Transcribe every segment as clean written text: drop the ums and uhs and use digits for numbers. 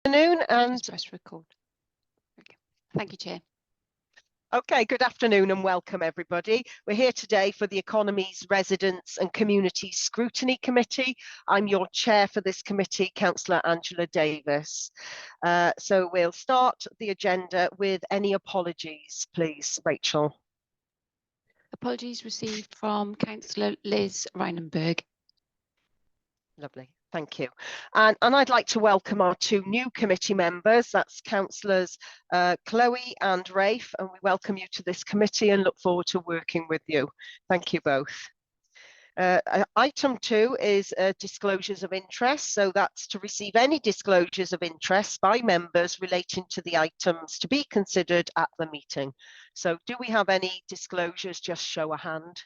Afternoon and press record. Okay. Thank you, Chair. okay, good afternoon and welcome everybody. We're here today for the Economies, Residents and Community Scrutiny Committee. I'm your chair for this committee, Councillor Angela Davis. So we'll start the agenda with any apologies, please, Rachel. Apologies received from Councillor Liz Reinenberg. Lovely, thank you. And I'd like to welcome our two new committee members. That's Councillors Chloe and Rafe, and we welcome you to this committee and look forward to working with you. Thank you both. Item 2 is disclosures of interest. So that's to receive any disclosures of interest by members relating to the items to be considered at the meeting. So do we have any disclosures? Just show a hand.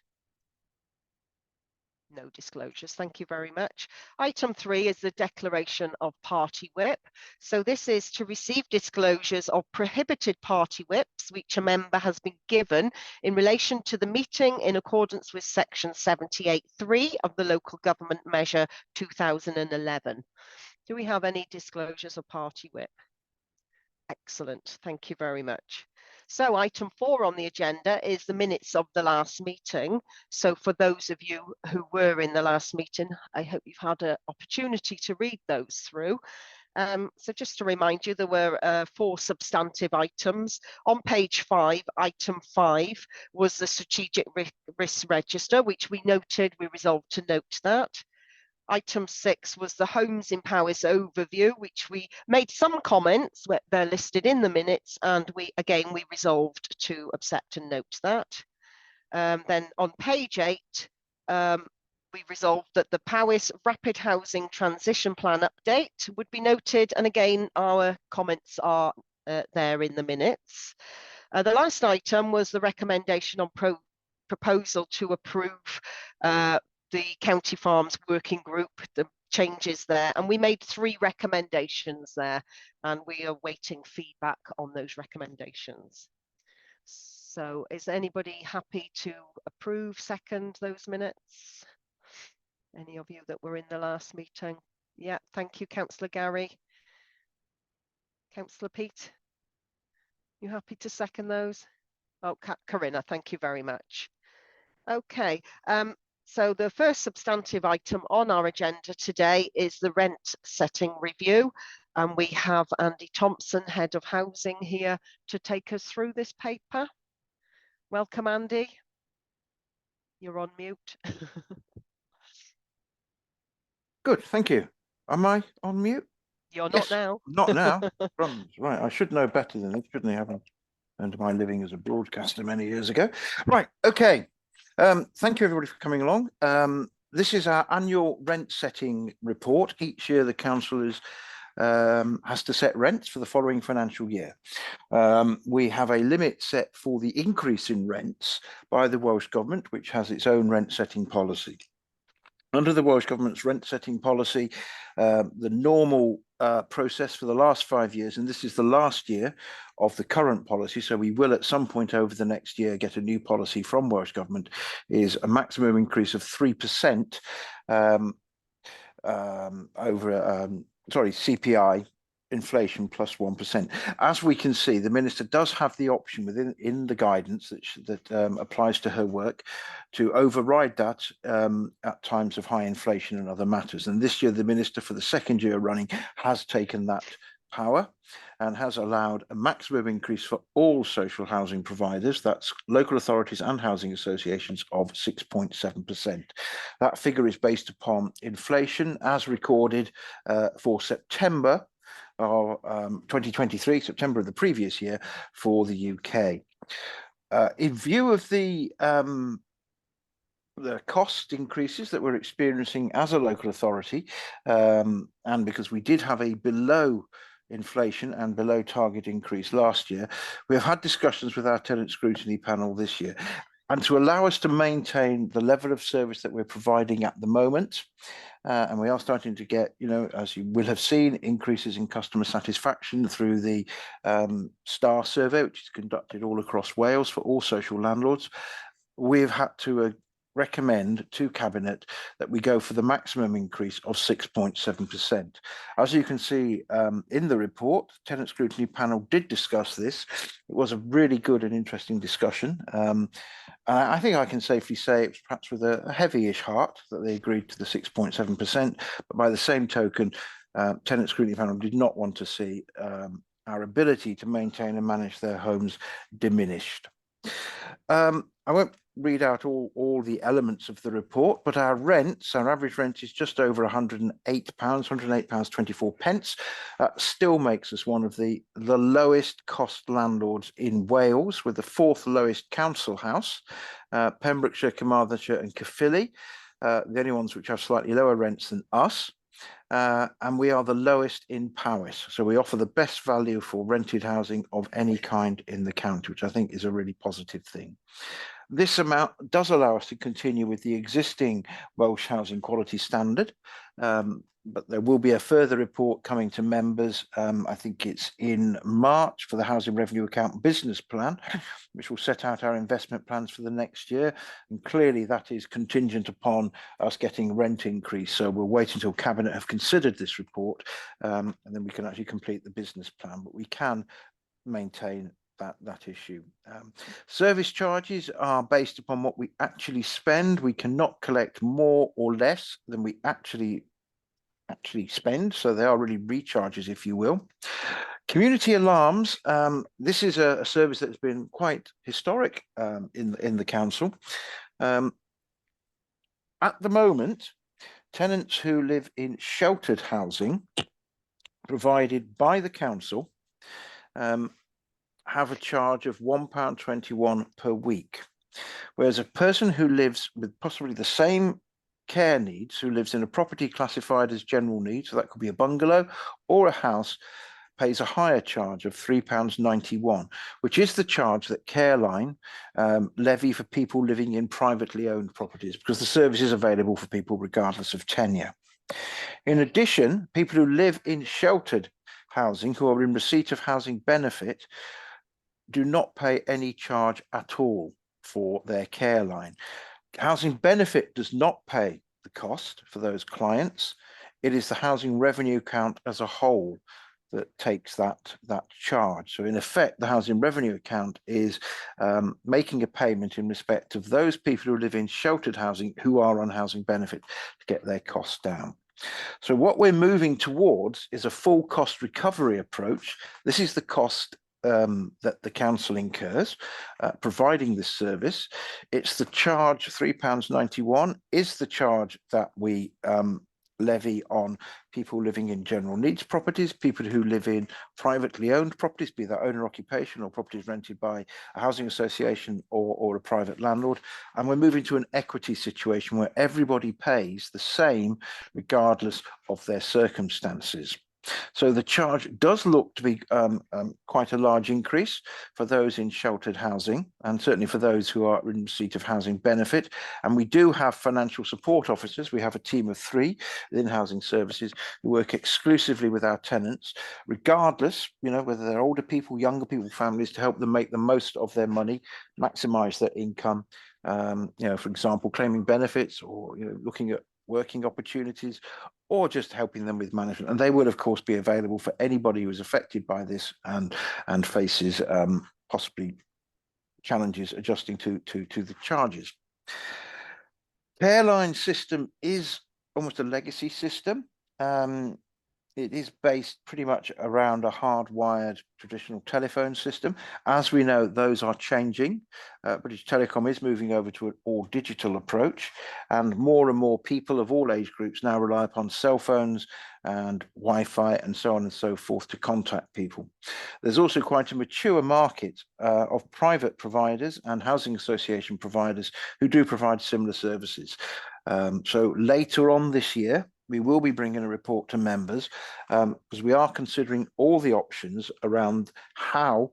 No disclosures, thank you very much. Item 3 is the declaration of party whip. So this is to receive disclosures of prohibited party whips which a member has been given in relation to the meeting in accordance with section 78.3 of the Local Government Measure 2011. Do we have any disclosures of party whip? Excellent, thank you very much. So item 4 on the agenda is the minutes of the last meeting. So for those of you who were in the last meeting, I hope you've had an opportunity to read those through. So just to remind you, there were 4 substantive items. On page 5, item 5 was the strategic risk register, which we noted, we resolved to note that. Item 6 was the Homes in Powys overview, which we made some comments, they're listed in the minutes, and we resolved to accept and note that. Then on page 8, we resolved that the Powys Rapid Housing Transition Plan update would be noted, and again our comments are there in the minutes. The last item was the recommendation on proposal to approve the County Farms Working Group, the changes there, and we made 3 recommendations there, and we are waiting feedback on those recommendations. So is anybody happy to approve, second those minutes? Any of you that were in the last meeting? Yeah, thank you, Councillor Gary. Councillor Pete, you happy to second those? Oh, Corinna, thank you very much. Okay, so the first substantive item on our agenda today is the rent setting review, and we have Andy Thompson, Head of Housing, here to take us through this paper. Welcome, Andy. You're on mute. Good, thank you. Am I on mute? You're not now. Not now. Right, I should know better than this, shouldn't I? Having earned my living as a broadcaster many years ago. Right, okay. Thank you everybody for coming along. This is our annual rent setting report. Each year the council has to set rents for the following financial year. We have a limit set for the increase in rents by the Welsh Government, which has its own rent setting policy. Under the Welsh Government's rent setting policy, the normal process for the last 5 years, and this is the last year of the current policy, so we will at some point over the next year get a new policy from Welsh Government, is a maximum increase of 3% CPI inflation plus 1%. As we can see, the Minister does have the option within the guidance that applies to her work to override that at times of high inflation and other matters. And this year, the Minister, for the 2nd year running, has taken that power and has allowed a maximum increase for all social housing providers, that's local authorities and housing associations, of 6.7%. That figure is based upon inflation as recorded for September of 2023, September of the previous year for the UK. In view of the cost increases that we're experiencing as a local authority, and because we did have a below inflation and below target increase last year, we have had discussions with our tenant scrutiny panel this year. And to allow us to maintain the level of service that we're providing at the moment, and we are starting to get, as you will have seen, increases in customer satisfaction through the STAR survey, which is conducted all across Wales for all social landlords. We've had to recommend to Cabinet that we go for the maximum increase of 6.7%. As you can see in the report, the Tenant Scrutiny Panel did discuss this. It was a really good and interesting discussion. I think I can safely say it was perhaps with a heavy-ish heart that they agreed to the 6.7%, but by the same token, Tenant Scrutiny Panel did not want to see our ability to maintain and manage their homes diminished. I won't read out all the elements of the report, but our average rent is just over £108, £108.24. Still makes us one of the lowest cost landlords in Wales, with the 4th lowest council house. Pembrokeshire, Carmarthenshire and Caerphilly, the only ones which have slightly lower rents than us. And we are the lowest in Powys. So we offer the best value for rented housing of any kind in the county, which I think is a really positive thing. This amount does allow us to continue with the existing Welsh Housing Quality Standard, but there will be a further report coming to members. I think it's in March for the Housing Revenue Account Business Plan, which will set out our investment plans for the next year. And clearly that is contingent upon us getting rent increase. So we'll wait until Cabinet have considered this report, and then we can actually complete the business plan, but we can maintain that issue. Service charges are based upon what we actually spend. We cannot collect more or less than we actually spend, so they are really recharges, if you will. Community alarms, this is a service that's been quite historic in the council. At the moment, tenants who live in sheltered housing provided by the council have a charge of £1.21 per week, whereas a person who lives with possibly the same care needs, who lives in a property classified as general needs, so that could be a bungalow or a house, pays a higher charge of £3.91, which is the charge that Careline levy for people living in privately owned properties, because the service is available for people regardless of tenure. In addition, people who live in sheltered housing, who are in receipt of housing benefit, do not pay any charge at all for their care line. Housing benefit does not pay the cost for those clients. It is the housing revenue account as a whole that takes that charge. So in effect, the housing revenue account is making a payment in respect of those people who live in sheltered housing who are on housing benefit to get their costs down. So what we're moving towards is a full cost recovery approach. This is the cost that the council incurs providing this service. It's the charge, £3.91 is the charge that we levy on people living in general needs properties, people who live in privately owned properties, be that owner occupation or properties rented by a housing association or a private landlord. And we're moving to an equity situation where everybody pays the same regardless of their circumstances. So the charge does look to be quite a large increase for those in sheltered housing, and certainly for those who are in receipt of housing benefit. And we do have financial support officers. We have a team of 3 within housing services who work exclusively with our tenants, regardless, whether they're older people, younger people, families, to help them make the most of their money, maximize their income. For example, claiming benefits, or looking at working opportunities, or just helping them with management. And they will, of course, be available for anybody who is affected by this and faces possibly challenges adjusting to the charges. Careline system is almost a legacy system. It is based pretty much around a hardwired traditional telephone system. As we know, those are changing. British Telecom is moving over to an all digital approach, and more people of all age groups now rely upon cell phones and Wi-Fi and so on and so forth to contact people. There's also quite a mature market of private providers and housing association providers who do provide similar services. So later on this year, we will be bringing a report to members because we are considering all the options around how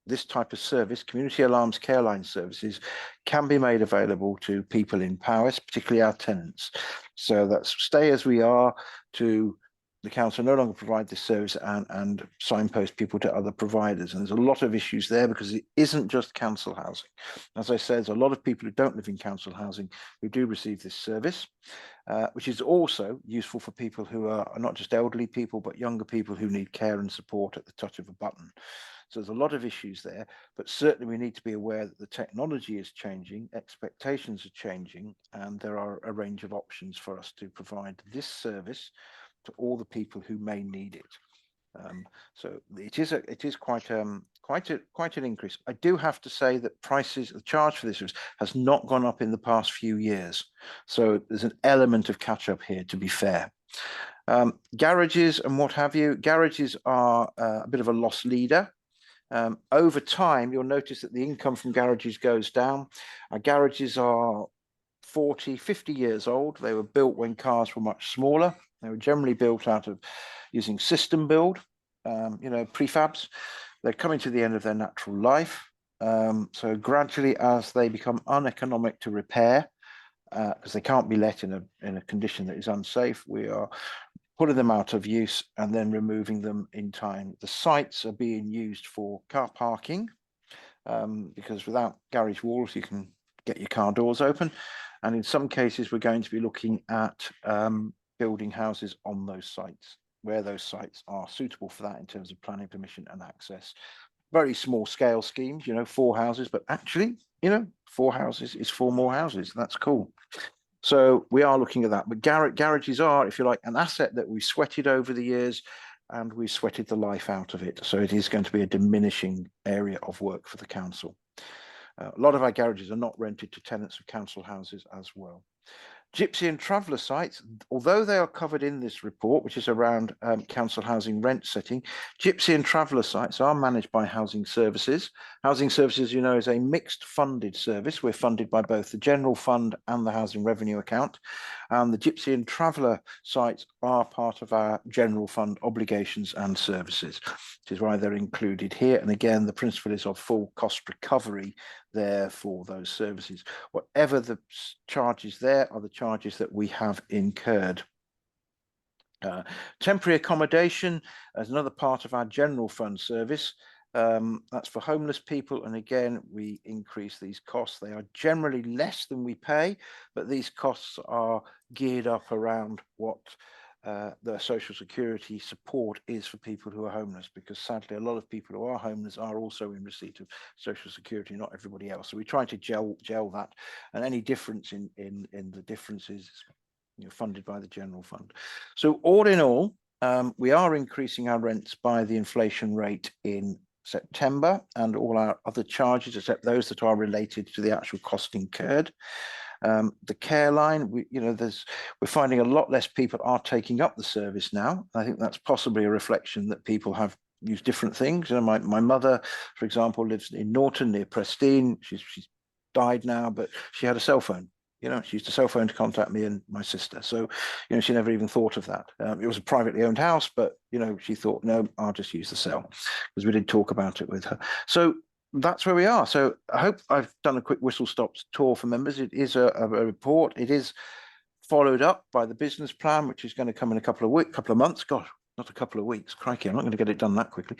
this type of service, community alarms Careline services, can be made available to people in Powys, particularly our tenants. So that's stay as we are, to the council no longer provide this service and signpost people to other providers. And there's a lot of issues there because it isn't just council housing. As I said, there's a lot of people who don't live in council housing who do receive this service, which is also useful for people who are not just elderly people, but younger people who need care and support at the touch of a button. So there's a lot of issues there, but certainly we need to be aware that the technology is changing, expectations are changing, and there are a range of options for us to provide this service to all the people who may need it. So it is quite an increase. I do have to say that the charge for this service has not gone up in the past few years. So there's an element of catch up here, to be fair. Garages and what have you, garages are a bit of a loss leader. Over time, you'll notice that the income from garages goes down. Our garages are 40, 50 years old. They were built when cars were much smaller. They were generally built out of using system build, prefabs. They're coming to the end of their natural life. So gradually, as they become uneconomic to repair, because they can't be let in a condition that is unsafe, we are putting them out of use and then removing them in time. The sites are being used for car parking, because without garage walls, you can get your car doors open. And in some cases, we're going to be looking at building houses on those sites, where those sites are suitable for that in terms of planning permission and access. Very small scale schemes, 4 houses, but actually, 4 houses is 4 more houses. That's cool. So we are looking at that. But garages are, if you like, an asset that we sweated over the years, and we sweated the life out of it. So it is going to be a diminishing area of work for the council. A lot of our garages are not rented to tenants of council houses as well. Gypsy and traveller sites, although they are covered in this report, which is around council housing rent setting, Gypsy and traveller sites are managed by Housing Services. Housing Services, is a mixed funded service. We're funded by both the General Fund and the Housing Revenue Account. And the Gypsy and traveller sites are part of our General Fund obligations and services, which is why they're included here. And again, the principle is of full cost recovery there for those services. Whatever the charges there are the charges that we have incurred. Temporary accommodation is another part of our general fund service. That's for homeless people, and again we increase these costs. They are generally less than we pay, but these costs are geared up around what the social security support is for people who are homeless, because sadly a lot of people who are homeless are also in receipt of social security, not everybody else. So we try to gel that, and any difference in the differences, funded by the general fund. So all in all, we are increasing our rents by the inflation rate in September, and all our other charges, except those that are related to the actual cost incurred. The care line, we're finding a lot less people are taking up the service now. I think that's possibly a reflection that people have used different things. My mother, for example, lives in Norton near Prestine. She's died now, but she had a cell phone. She used a cell phone to contact me and my sister. So, she never even thought of that. It was a privately owned house, but, she thought, no, I'll just use the cell, because we did talk about it with her. So that's where we are. So I hope I've done a quick whistle stop tour for members. It is a report. It is followed up by the business plan, which is going to come in a couple of months. God, not a couple of weeks. Crikey, I'm not going to get it done that quickly.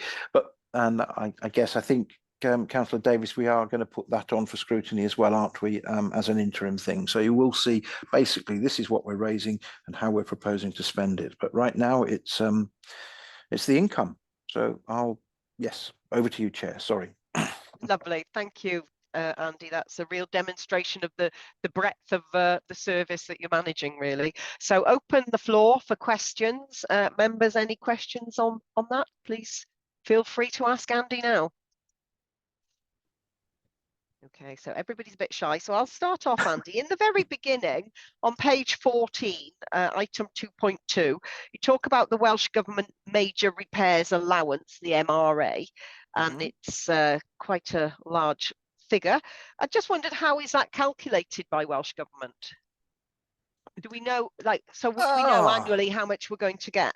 And I think Councillor Davis, we are going to put that on for scrutiny as well, aren't we, as an interim thing. So you will see, basically, this is what we're raising and how we're proposing to spend it. But right now, it's the income. So yes, over to you, Chair. Sorry. Lovely, thank you, Andy. That's a real demonstration of the breadth of the service that you're managing, really. So open the floor for questions. Members, any questions on that? Please feel free to ask Andy now. Okay, so everybody's a bit shy, so I'll start off, Andy. In the very beginning, on page 14, item 2.2, you talk about the Welsh Government Major Repairs Allowance, the MRA, and it's quite a large figure. I just wondered, how is that calculated by Welsh Government? Do we know, would we know annually how much we're going to get?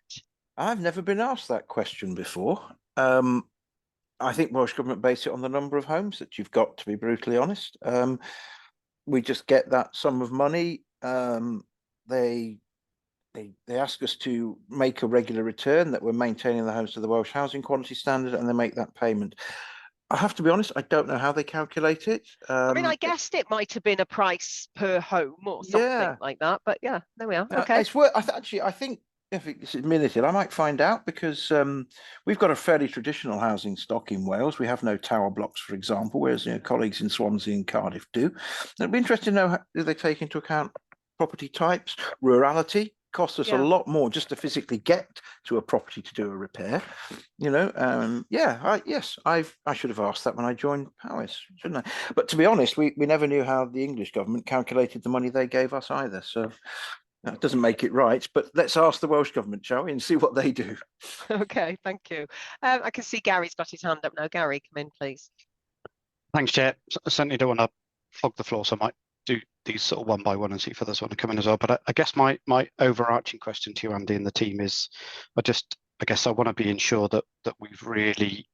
I've never been asked that question before. I think Welsh Government base it on the number of homes that you've got, to be brutally honest. We just get that sum of money. They they ask us to make a regular return that we're maintaining the homes to the Welsh Housing Quality Standard, and they make that payment. I have to be honest, I don't know how they calculate it. I mean, I guessed it might have been a price per home or something like that, but yeah, there we are. Okay. It's worth, I think if it's minuted, I might find out, because we've got a fairly traditional housing stock in Wales. We have no tower blocks, for example, whereas colleagues in Swansea and Cardiff do. It'd be interesting to know how do they take into account property types, rurality. Costs us a lot more just to physically get to a property to do a repair, I should have asked that when I joined Powys, shouldn't I? But to be honest, we never knew how the English government calculated the money they gave us either, so that doesn't make it right. But let's ask the Welsh government, shall we, and see what they do. Okay, thank you. I can see Gary's got his hand up now. Gary, come in, please. Thanks, Chair. I certainly don't want to hog the floor, so I might do these sort of one by one and see if others want to come in as well. But I guess my overarching question to you, Andy, and the team is, I guess I want to be ensured that we've really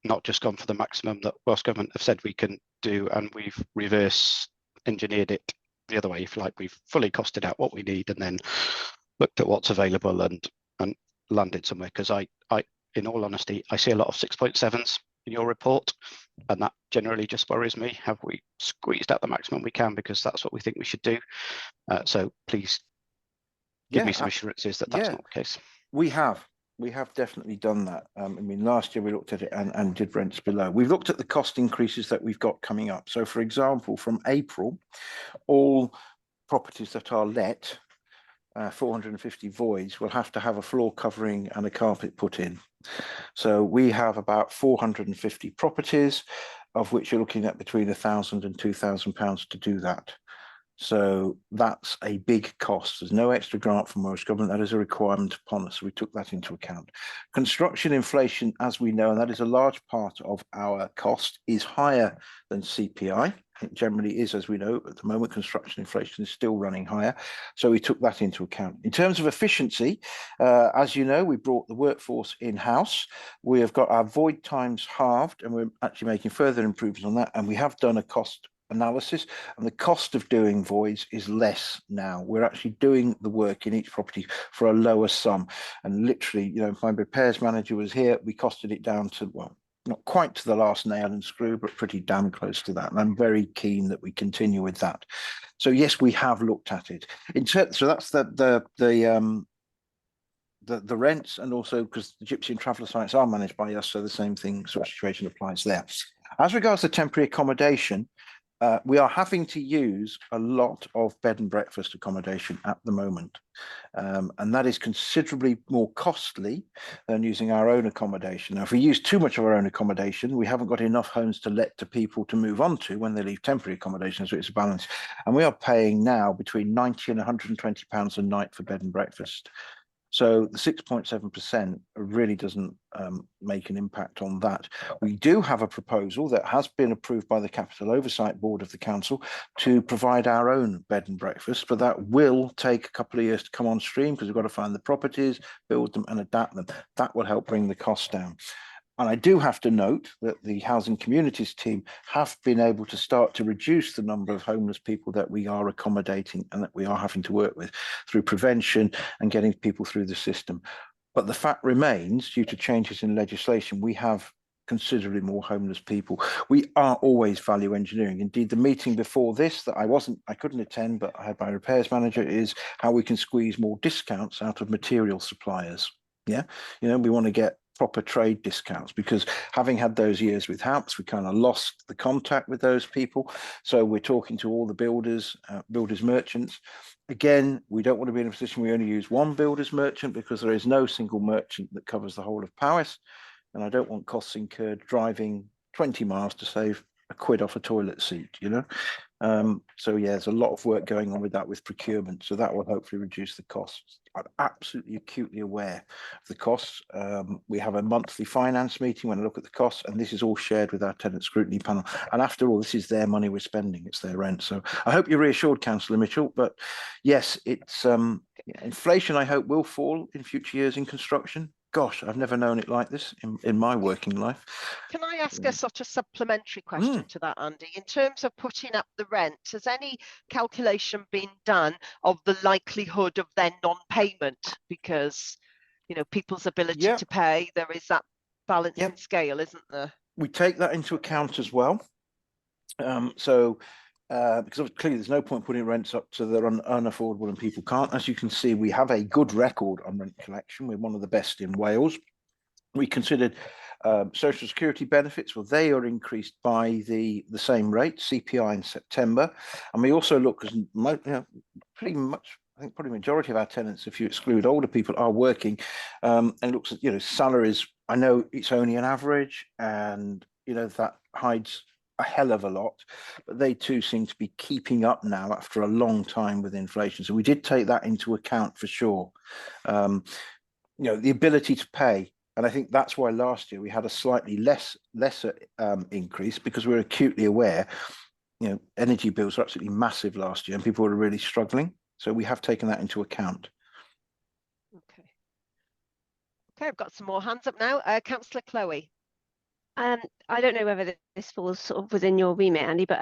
not just gone for the maximum that Welsh Government have said we can do, and we've reverse engineered it the other way, if you like. We've fully costed out what we need and then looked at what's available and landed somewhere. Because I, in all honesty, I see a lot of 6.7s in your report, and that generally just worries me. Have we squeezed out the maximum we can, because that's what we think we should do? So please give me some assurances that that's not the case. We have definitely done that. I mean, last year we looked at it and did rents below. We've looked at the cost increases that we've got coming up. So for example, from April, all properties that are let, 450 voids, will have to have a floor covering and a carpet put in. So we have about 450 properties, of which you're looking at between £1,000 and £2,000 to do that. So that's a big cost. There's no extra grant from Welsh Government. That is a requirement upon us. So we took that into account. Construction inflation, as we know, and that is a large part of our cost, is higher than CPI. It generally is, as we know, at the moment, construction inflation is still running higher. So we took that into account. In terms of efficiency, as you know, we brought the workforce in-house. We have got our void times halved, and we're actually making further improvements on that. And we have done a cost analysis, and the cost of doing voids is less now. We're actually doing the work in each property for a lower sum. And literally, if my repairs manager was here, we costed it down to, well, not quite to the last nail and screw, but pretty damn close to that. And I'm very keen that we continue with that. So yes, we have looked at it. So that's the rents, and also because the Gypsy and Traveller sites are managed by us, so the same thing, sort of situation applies there. As regards to temporary accommodation, we are having to use a lot of bed and breakfast accommodation at the moment. And that is considerably more costly than using our own accommodation. Now, if we use too much of our own accommodation, we haven't got enough homes to let to people to move on to when they leave temporary accommodation, so it's a balance. And we are paying now between £90 and £120 a night for bed and breakfast. So the 6.7% really doesn't make an impact on that. We do have a proposal that has been approved by the Capital Oversight Board of the Council to provide our own bed and breakfast, but that will take a couple of years to come on stream, because we've got to find the properties, build them and adapt them. That will help bring the cost down. And I do have to note that the Housing Communities team have been able to start to reduce the number of homeless people that we are accommodating and that we are having to work with through prevention and getting people through the system. But the fact remains, due to changes in legislation, we have considerably more homeless people. We are always value engineering. Indeed, the meeting before this that I couldn't attend, but I had my repairs manager, is how we can squeeze more discounts out of material suppliers. Yeah, we want to get proper trade discounts, because having had those years with HAPS, we kind of lost the contact with those people. So we're talking to all the builders, builders merchants. Again, we don't want to be in a position we only use one builders merchant, because there is no single merchant that covers the whole of Powys. And I don't want costs incurred driving 20 miles to save £1 off a toilet seat, So yeah, there's a lot of work going on with that, with procurement. So that will hopefully reduce the costs. I'm absolutely acutely aware of the costs. We have a monthly finance meeting when I look at the costs, and this is all shared with our tenant scrutiny panel. And after all, this is their money we're spending, it's their rent. So I hope you're reassured, Councillor Mitchell. But yes, it's inflation, I hope, will fall in future years in construction. gosh, I've never known it like this in my working life. Can I ask a sort of supplementary question to that, Andy? In terms of putting up the rent, has any calculation been done of the likelihood of their non-payment? Because, you know, people's ability Yeah. to pay, there is that balancing Yep. scale, isn't there? We take that into account as well. Because clearly there's no point putting rents up to they're unaffordable and people can't. As you can see, we have a good record on rent collection. We're one of the best in Wales. We considered social security benefits. Well, they are increased by the same rate, CPI in September. And we also look, because pretty much, I think probably majority of our tenants, if you exclude older people, are working, and looks at, salaries. I know it's only an average, and, that hides a hell of a lot, but they too seem to be keeping up now after a long time with inflation. So we did take that into account for sure. The ability to pay. And I think that's why last year we had a slightly lesser increase, because we were acutely aware, energy bills were absolutely massive last year and people were really struggling. So we have taken that into account. Okay. Okay, I've got some more hands up now. Councillor Chloe. I don't know whether this falls sort of within your remit, Andy, but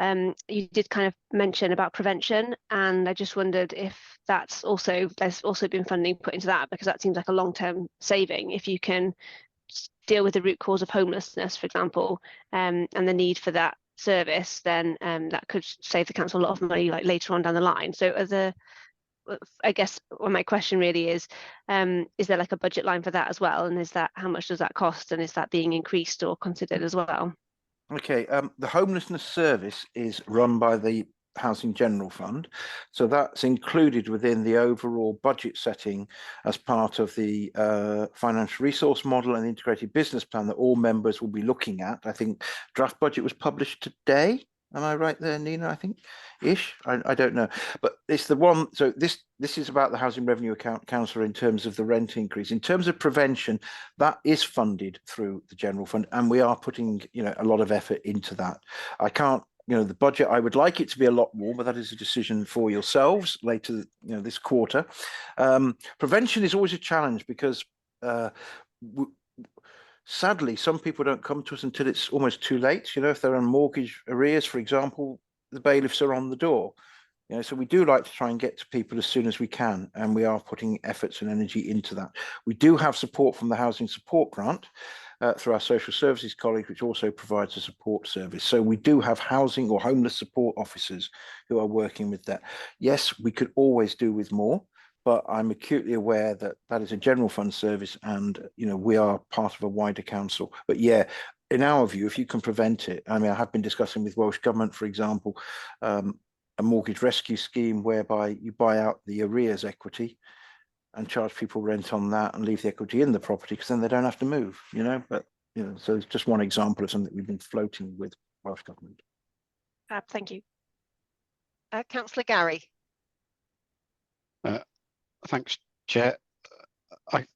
you did kind of mention about prevention, and I just wondered if there's also been funding put into that, because that seems like a long-term saving. If you can deal with the root cause of homelessness, for example, and the need for that service, then that could save the council a lot of money, like later on down the line. So I guess my question really is there like a budget line for that as well? And how much does that cost? And is that being increased or considered as well? Okay, the homelessness service is run by the Housing General Fund. So that's included within the overall budget setting as part of the financial resource model and integrated business plan that all members will be looking at. I think draft budget was published today. Am I right there, Nina? I think ish. I don't know, but it's the one. So this is about the Housing Revenue Account Council in terms of the rent increase. In terms of prevention, that is funded through the general fund, and we are putting a lot of effort into that. I can't. The budget, I would like it to be a lot more, but that is a decision for yourselves later, this quarter. Prevention is always a challenge because sadly, some people don't come to us until it's almost too late. If they're on mortgage arrears, for example, the bailiffs are on the door. So we do like to try and get to people as soon as we can, and we are putting efforts and energy into that. We do have support from the Housing Support Grant through our social services colleague, which also provides a support service. So we do have housing or homeless support officers who are working with that. Yes, we could always do with more, but I'm acutely aware that that is a general fund service, and we are part of a wider council. But yeah, in our view, if you can prevent it, I mean, I have been discussing with Welsh Government, for example, a mortgage rescue scheme whereby you buy out the arrears equity and charge people rent on that and leave the equity in the property, because then they don't have to move. But so it's just one example of something we've been floating with Welsh Government. Thank you. Councillor Gary. Thanks, Chair. I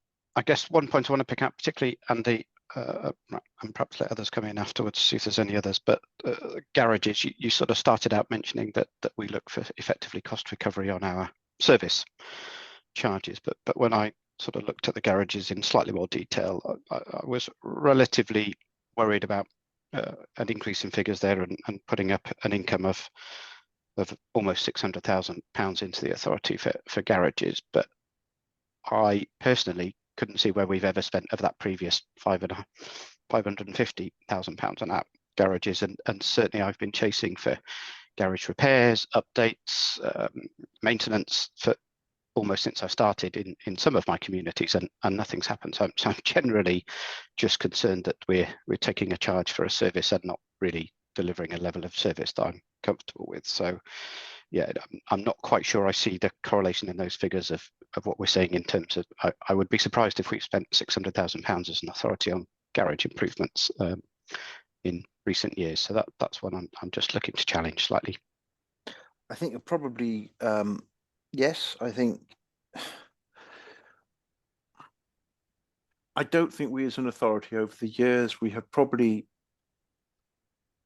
guess one point I want to pick up, particularly Andy, and perhaps let others come in afterwards, see if there's any others, but garages, you sort of started out mentioning that we look for effectively cost recovery on our service charges, but when I sort of looked at the garages in slightly more detail, I was relatively worried about an increase in figures there and putting up an income of almost £600,000 into the authority for garages, but I personally couldn't see where we've ever spent of that previous £550,000 on our garages, and certainly I've been chasing for garage repairs, updates, maintenance for almost since I started in some of my communities, and nothing's happened. So I'm generally just concerned that we're taking a charge for a service and not really delivering a level of service that I'm comfortable with. So yeah, I'm not quite sure I see the correlation in those figures of what we're saying in terms of, I would be surprised if we spent £600,000 as an authority on garage improvements in recent years. So that's what I'm just looking to challenge slightly. I think probably, yes, I think, I don't think we as an authority over the years, we have probably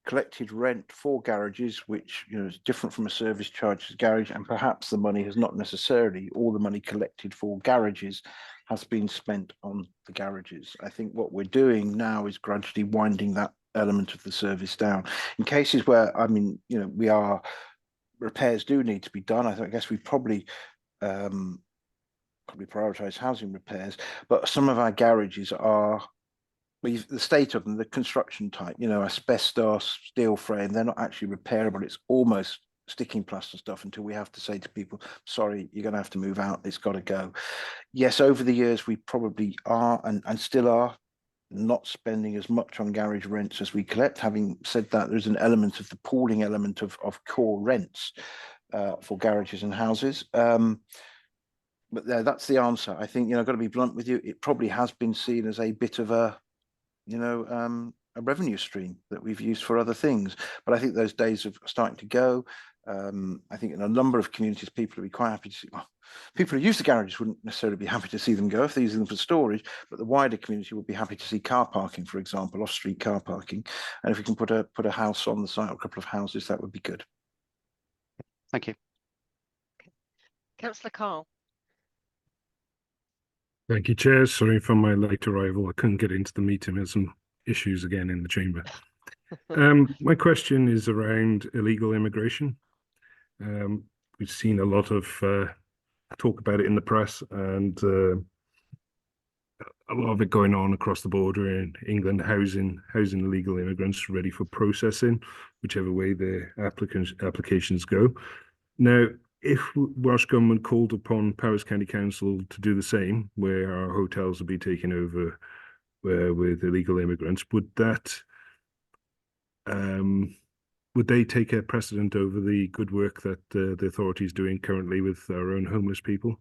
collected rent for garages, which is different from a service charge as garage, and perhaps the money has not necessarily, all the money collected for garages has been spent on the garages. I think what we're doing now is gradually winding that element of the service down. In cases where, I mean, repairs do need to be done, I guess we probably prioritize housing repairs, but some of our garages are, the state of them, the construction type, asbestos, steel frame, they're not actually repairable. It's almost sticking plaster stuff until we have to say to people, sorry, you're going to have to move out. It's got to go. Yes, over the years, we probably are and still are not spending as much on garage rents as we collect. Having said that, there's an element of the pooling element of core rents for garages and houses. But that's the answer. I think, I've got to be blunt with you. It probably has been seen as a bit of a revenue stream that we've used for other things. But I think those days are starting to go. I think in a number of communities, people would be quite happy to see, well, people who use the garages wouldn't necessarily be happy to see them go if they're using them for storage, but the wider community would be happy to see car parking, for example, off-street car parking. And if we can put a house on the site or a couple of houses, that would be good. Thank you. Councillor Carl. Thank you, Chair. Sorry for my late arrival. I couldn't get into the meeting. There's some issues again in the chamber. My question is around illegal immigration. We've seen a lot of talk about it in the press, and a lot of it going on across the border in England, housing illegal immigrants ready for processing, whichever way their applications go. Now, if Welsh Government called upon Powys County Council to do the same, where our hotels will be taken over with illegal immigrants, would they take a precedent over the good work that the authorities are doing currently with our own homeless people?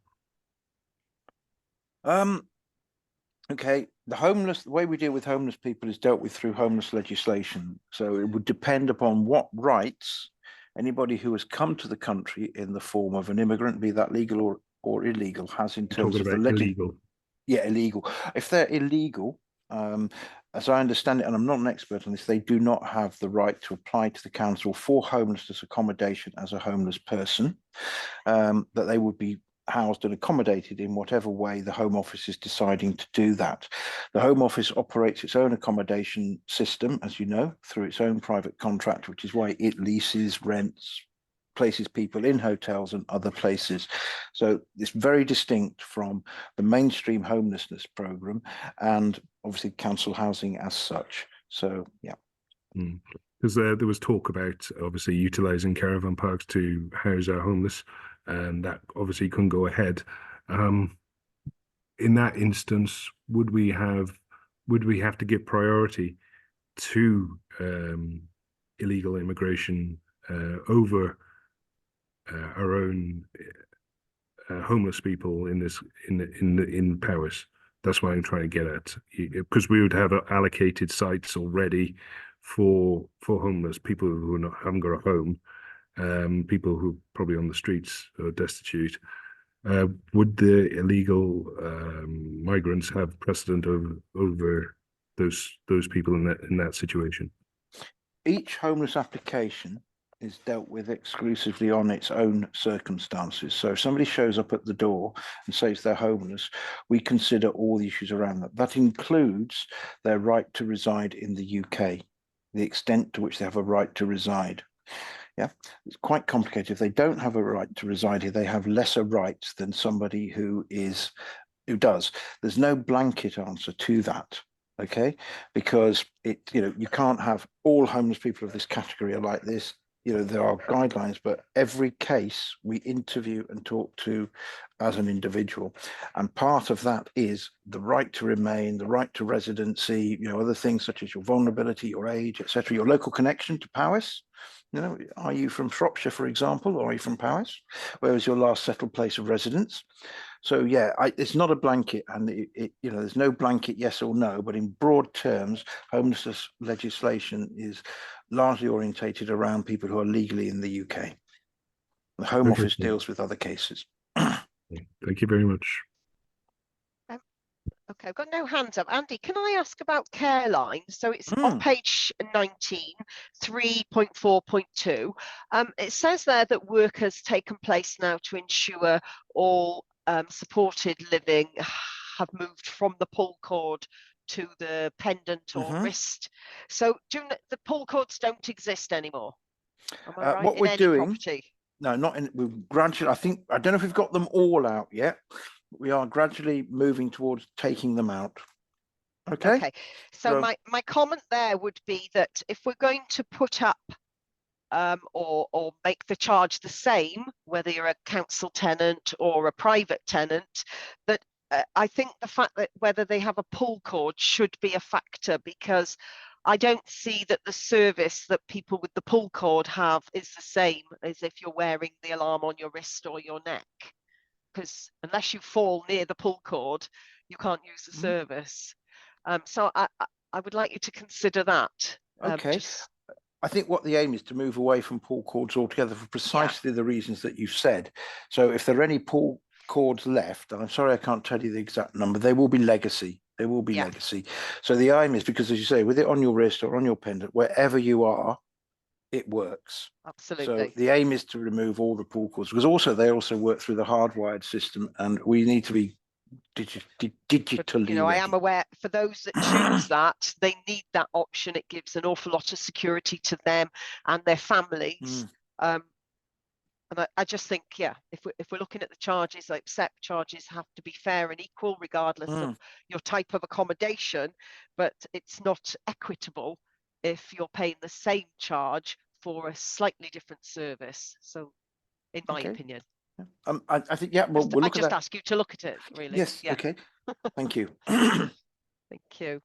Okay, the way we deal with homeless people is dealt with through homeless legislation. So it would depend upon what rights anybody who has come to the country in the form of an immigrant, be that legal or illegal, has in terms of the illegal. Yeah, illegal. If they're illegal, as I understand it, and I'm not an expert on this, they do not have the right to apply to the council for homelessness accommodation as a homeless person, that they would be housed and accommodated in whatever way the Home Office is deciding to do that. The Home Office operates its own accommodation system, as you know, through its own private contract, which is why it leases, rents, places people in hotels and other places. So it's very distinct from the mainstream homelessness program and obviously council housing as such. So, yeah. Because there was talk about obviously utilising caravan parks to house our homeless, and that obviously couldn't go ahead. In that instance, would we have to give priority to illegal immigration over our own homeless people in Powys? That's what I'm trying to get at, because we would have allocated sites already for homeless people who haven't got a home, people who are probably on the streets or destitute. Would the illegal migrants have precedent over those people in that situation? Each homeless application is dealt with exclusively on its own circumstances. So if somebody shows up at the door and says they're homeless, we consider all the issues around that. That includes their right to reside in the UK, the extent to which they have a right to reside. Yeah, it's quite complicated. If they don't have a right to reside here, they have lesser rights than somebody who does. There's no blanket answer to that. Okay, because you can't have all homeless people of this category are like this. There are guidelines, but every case we interview and talk to as an individual. And part of that is the right to remain, the right to residency, other things such as your vulnerability, your age, etc., your local connection to Powys. Are you from Shropshire, for example, or are you from Powys? Where was your last settled place of residence? So yeah, it's not a blanket, and there's no blanket yes or no, but in broad terms, homelessness legislation is largely orientated around people who are legally in the UK. The Home Office deals with other cases. Thank you very much. Okay, I've got no hands up. Andy, can I ask about care lines? So it's on Hmm. page 19, 3.4.2. It says there that work has taken place now to ensure all supported living have moved from the pull cord to the pendant or Mhm. wrist. So the pull cords don't exist anymore? Am I right? What In we're any doing, property? no, not in, we've gradually, I don't know if we've got them all out yet. We are gradually moving towards taking them out. Okay. Okay, so So- my comment there would be that if we're going to put up or make the charge the same, whether you're a council tenant or a private tenant, that I think the fact that whether they have a pull cord should be a factor, because I don't see that the service that people with the pull cord have is the same as if you're wearing the alarm on your wrist or your neck. Because unless you fall near the pull cord, you can't use the service. So I would like you to consider that. Okay. I think what the aim is to move away from pull cords altogether for precisely the reasons that you've said. So if there are any pull cords left, and I'm sorry I can't tell you the exact number, they will be legacy. They will be legacy. So the aim is, because as you say, with it on your wrist or on your pendant, wherever you are, it works. Absolutely. So the aim is to remove all the pull cords, because also they also work through the hardwired system, and we need to be digitally But, you know, I am ready. aware for those that choose that, they need that option. It gives an awful lot of security to them and their families. And I just think, if we're looking at the charges, like accept charges have to be fair and equal, regardless of your type of accommodation, but it's not equitable if you're paying the same charge for a slightly different service. So, in my opinion, I think, yeah, well, we'll I look at just that. ask you to look at it, really. Yes, Yeah. okay. Thank you. Thank you.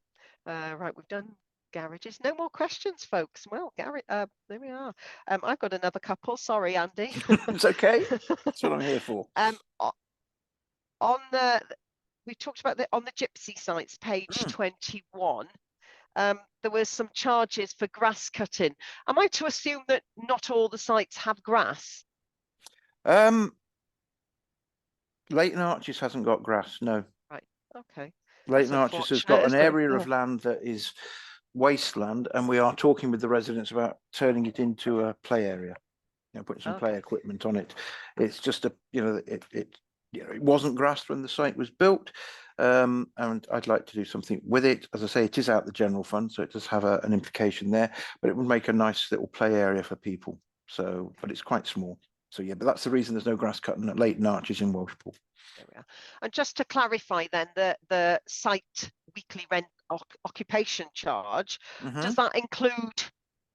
Right, we've done garages. No more questions, folks. Well, Gary, there we are. I've got another couple. Sorry, Andy. It's okay. That's what I'm here for. On the, we talked about on the gypsy sites, page 21. There was some charges for grass cutting. Am I to assume that not all the sites have grass? Leighton Arches hasn't got grass, no. Right. Okay. Leighton Arches has got an area Yeah. of land that is wasteland, and we are talking with the residents about turning it into a play area. You know, putting some play equipment on it. It's just a, you know, it wasn't grassed when the site was built, and I'd like to do something with it. As I say, it is out the general fund, so it does have an implication there, but it would make a nice little play area for people. So, but it's quite small. So yeah, but that's the reason there's no grass cutting at Leighton Arches in Welshpool. There we are. And just to clarify then, the site weekly rent occupation charge, does that include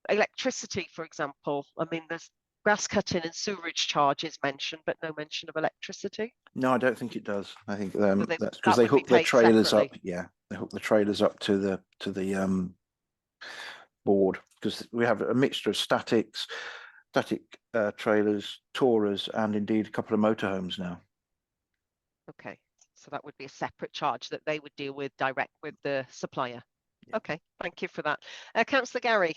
electricity, for example? I mean, there's grass cutting and sewerage charges mentioned, but no mention of electricity. No, I don't think it does. I think So that's because they hook their trailers up. Yeah, they hook the trailers up to the board, because we have a mixture of static trailers, tourers, and indeed a couple of motorhomes now. Okay, so that would be a separate charge that they would deal with direct with the supplier. Yeah. Okay, thank you for that. Councillor Gary.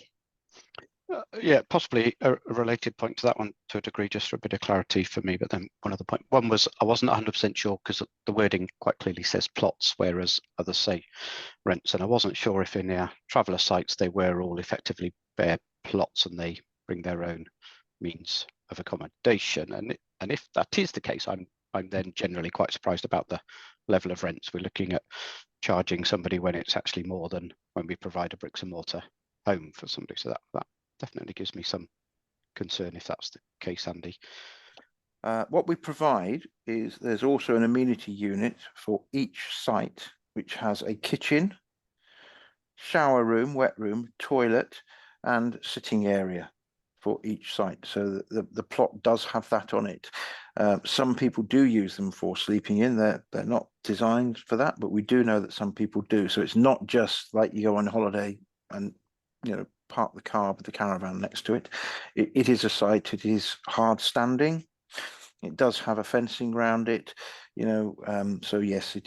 Yeah, possibly a related point to that one to a degree, just for a bit of clarity for me. But then one other point. One was I wasn't 100% sure because the wording quite clearly says plots, whereas others say rents, and I wasn't sure if in our traveller sites they were all effectively bare plots and they bring their own means of accommodation. And if that is the case, I'm then generally quite surprised about the level of rents. We're looking at charging somebody when it's actually more than when we provide a bricks and mortar home for somebody. So that definitely gives me some concern if that's the case, Andy. What we provide is there's also an amenity unit for each site, which has a kitchen, shower room, wet room, toilet, and sitting area for each site. So the plot does have that on it. Some people do use them for sleeping in. They're not designed for that, but we do know that some people do. So it's not just like you go on holiday and, you know, park the car with the caravan next to it. It is a site. It is hard standing. It does have a fencing around it, you know. So yes,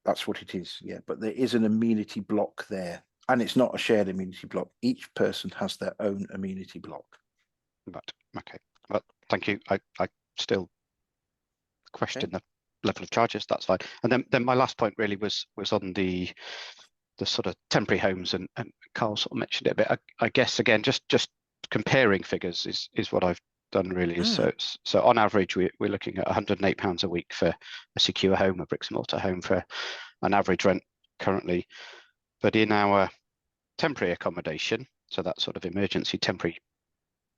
that's what it is. Yeah, but there is an amenity block there, and it's not a shared amenity block. Each person has their own amenity block. But okay, well, thank you. I still question the level of charges, that's fine. And then my last point really was on the sort of temporary homes, and Carl sort of mentioned it a bit. I guess again, just comparing figures is what I've done really. So on average, we're looking at £108 a week for a secure home, a bricks and mortar home, for an average rent currently. But in our temporary accommodation, so that sort of emergency temporary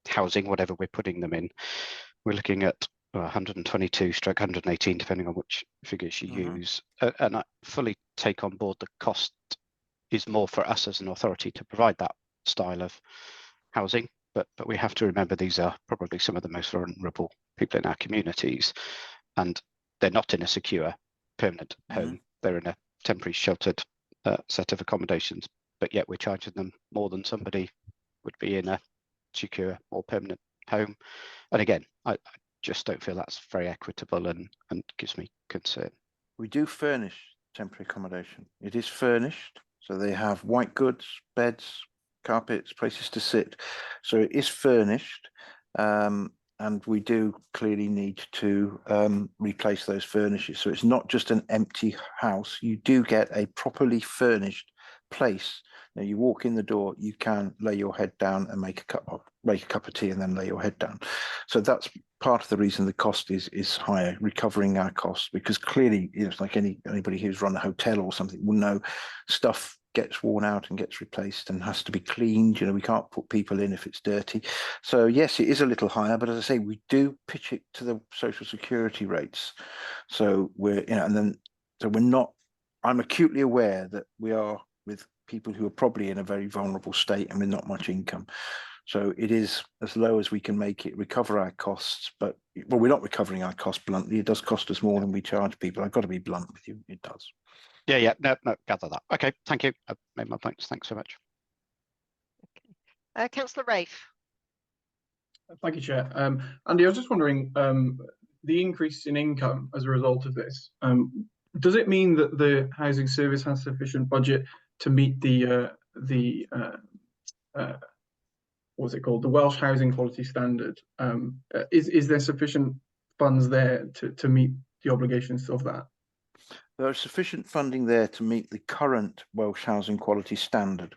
housing, whatever we're putting them in, we're looking at 122/118, depending on which figures you use. And I fully take on board the cost is more for us as an authority to provide that style of housing. But we have to remember these are probably some of the most vulnerable people in our communities, and they're not in a secure permanent home. They're in a temporary sheltered set of accommodations, but yet we're charging them more than somebody would be in a secure or permanent home. And again, I just don't feel that's very equitable, and gives me concern. We do furnish temporary accommodation. It is furnished, so they have white goods, beds, carpets, places to sit. So it is furnished, and we do clearly need to replace those furnishes. So it's not just an empty house. You do get a properly furnished place. Now you walk in the door, you can lay your head down and make a cup of tea, and then lay your head down. So that's part of the reason the cost is higher, recovering our costs, because clearly it's like anybody who's run a hotel or something will know stuff gets worn out and gets replaced and has to be cleaned. You know, we can't put people in if it's dirty. So yes, it is a little higher, but as I say, we do pitch it to the social security rates. So we're, so we're not, I'm acutely aware that we are with people who are probably in a very vulnerable state and with not much income. So it is as low as we can make it, recover our costs, but well, we're not recovering our costs bluntly. It does cost us more than we charge people. I've got to be blunt with you. It does. Yeah, no, gather that. Okay, thank you. I've made my points. Thanks so much. Okay. Councillor Rafe. Thank you, Chair. Andy, I was just wondering, the increase in income as a result of this, does it mean that the housing service has sufficient budget to meet the what's it called, the Welsh Housing Quality Standard? Is there sufficient funds there to meet the obligations of that? There is sufficient funding there to meet the current Welsh Housing Quality Standard.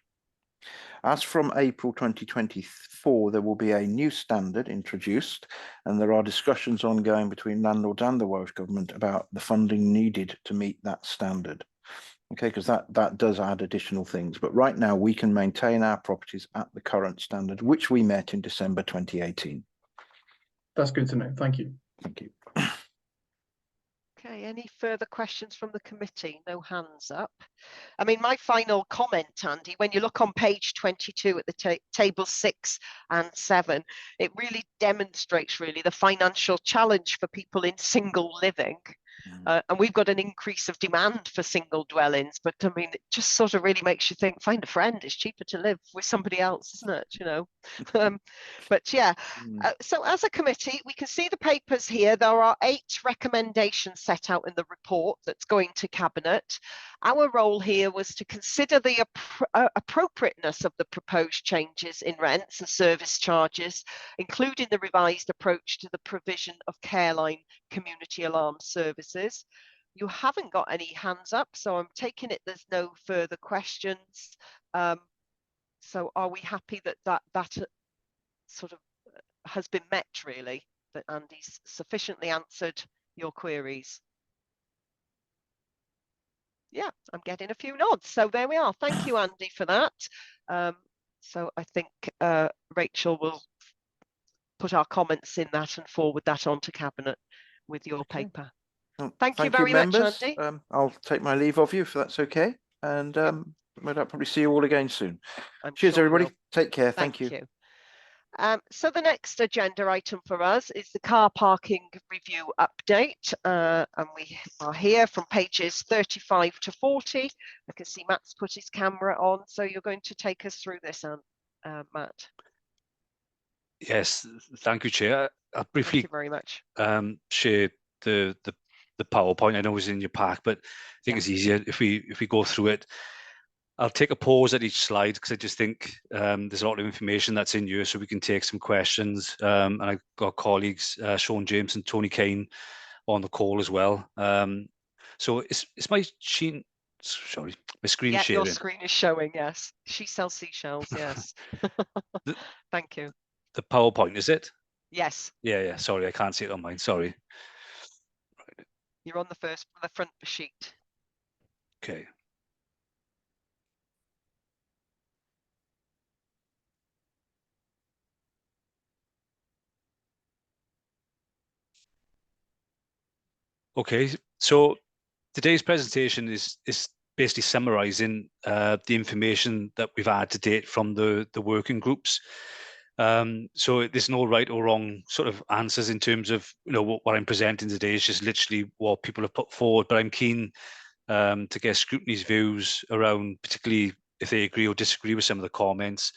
As from April 2024, there will be a new standard introduced, and there are discussions ongoing between landlords and the Welsh Government about the funding needed to meet that standard. Okay, because that does add additional things. But right now, we can maintain our properties at the current standard, which we met in December 2018. That's good to know. Thank you. Thank you. Okay, any further questions from the committee? No hands up. I mean, my final comment, Andy, when you look on page 22 at the table 6 and 7, it really demonstrates really the financial challenge for people in single living. And we've got an increase of demand for single dwellings, but I mean, it just sort of really makes you think, find a friend, it's cheaper to live with somebody else, isn't it? You know, but yeah, so as a committee, we can see the papers here. There are 8 recommendations set out in the report that's going to Cabinet. Our role here was to consider the appropriateness of the proposed changes in rents and service charges, including the revised approach to the provision of Careline community alarm services. You haven't got any hands up, so I'm taking it there's no further questions. So are we happy that sort of has been met, really, that Andy's sufficiently answered your queries? Yeah, I'm getting a few nods. So there we are. Thank you, Andy, for that. So I think Rachel will put our comments in that and forward that on to Cabinet with your paper. Well, thank you very members. much, Andy. I'll take my leave of you if that's okay. And we'll probably see you all again soon. Cheers, sure everybody. Take care. Thank you. So the next agenda item for us is the car parking review update, and we are here from pages 35 to 40. I can see Matt's put his camera on, so you're going to take us through this, Matt. Yes, thank you, Chair. I'll briefly thank you very much. Share the PowerPoint. I know it's in your pack, but I think it's easier if we go through it. I'll take a pause at each slide because I just think there's a lot of information that's in here, so we can take some questions. And I've got colleagues, Sean James and Tony Kane, on the call as well. So it's my screen, sorry, my screen Yeah, your sharing. screen is showing, yes. She sells seashells, yes. Thank you. The PowerPoint, is it? Yes, Yeah, sorry, I can't see it on mine, sorry. you're on the front sheet. Okay. Okay, so today's presentation is basically summarising the information that we've had to date from the working groups. So there's no right or wrong sort of answers in terms of what I'm presenting today is just literally what people have put forward. But I'm keen to get Scrutiny's views around, particularly if they agree or disagree with some of the comments,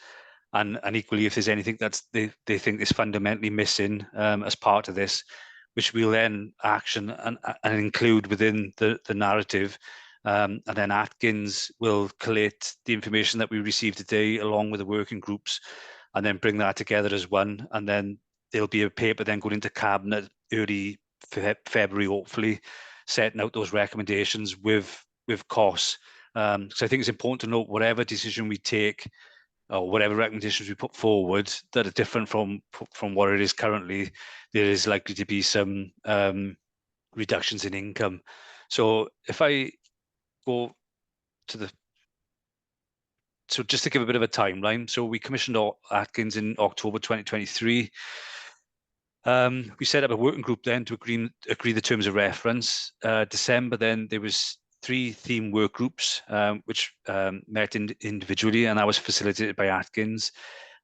and equally if there's anything that's they think is fundamentally missing as part of this, which we'll then action and include within the narrative. And then Atkins will collate the information that we received today along with the working groups and then bring that together as one. And then there'll be a paper then going into Cabinet early February, hopefully, setting out those recommendations with costs. Because I think it's important to note whatever decision we take or whatever recommendations we put forward that are different from what it is currently, there is likely to be some reductions in income. So if I go to the, so just to give a bit of a timeline, so we commissioned Atkins in October 2023. We set up a working group then to agree the terms of reference. December then there was 3 theme work groups which met individually, and that was facilitated by Atkins.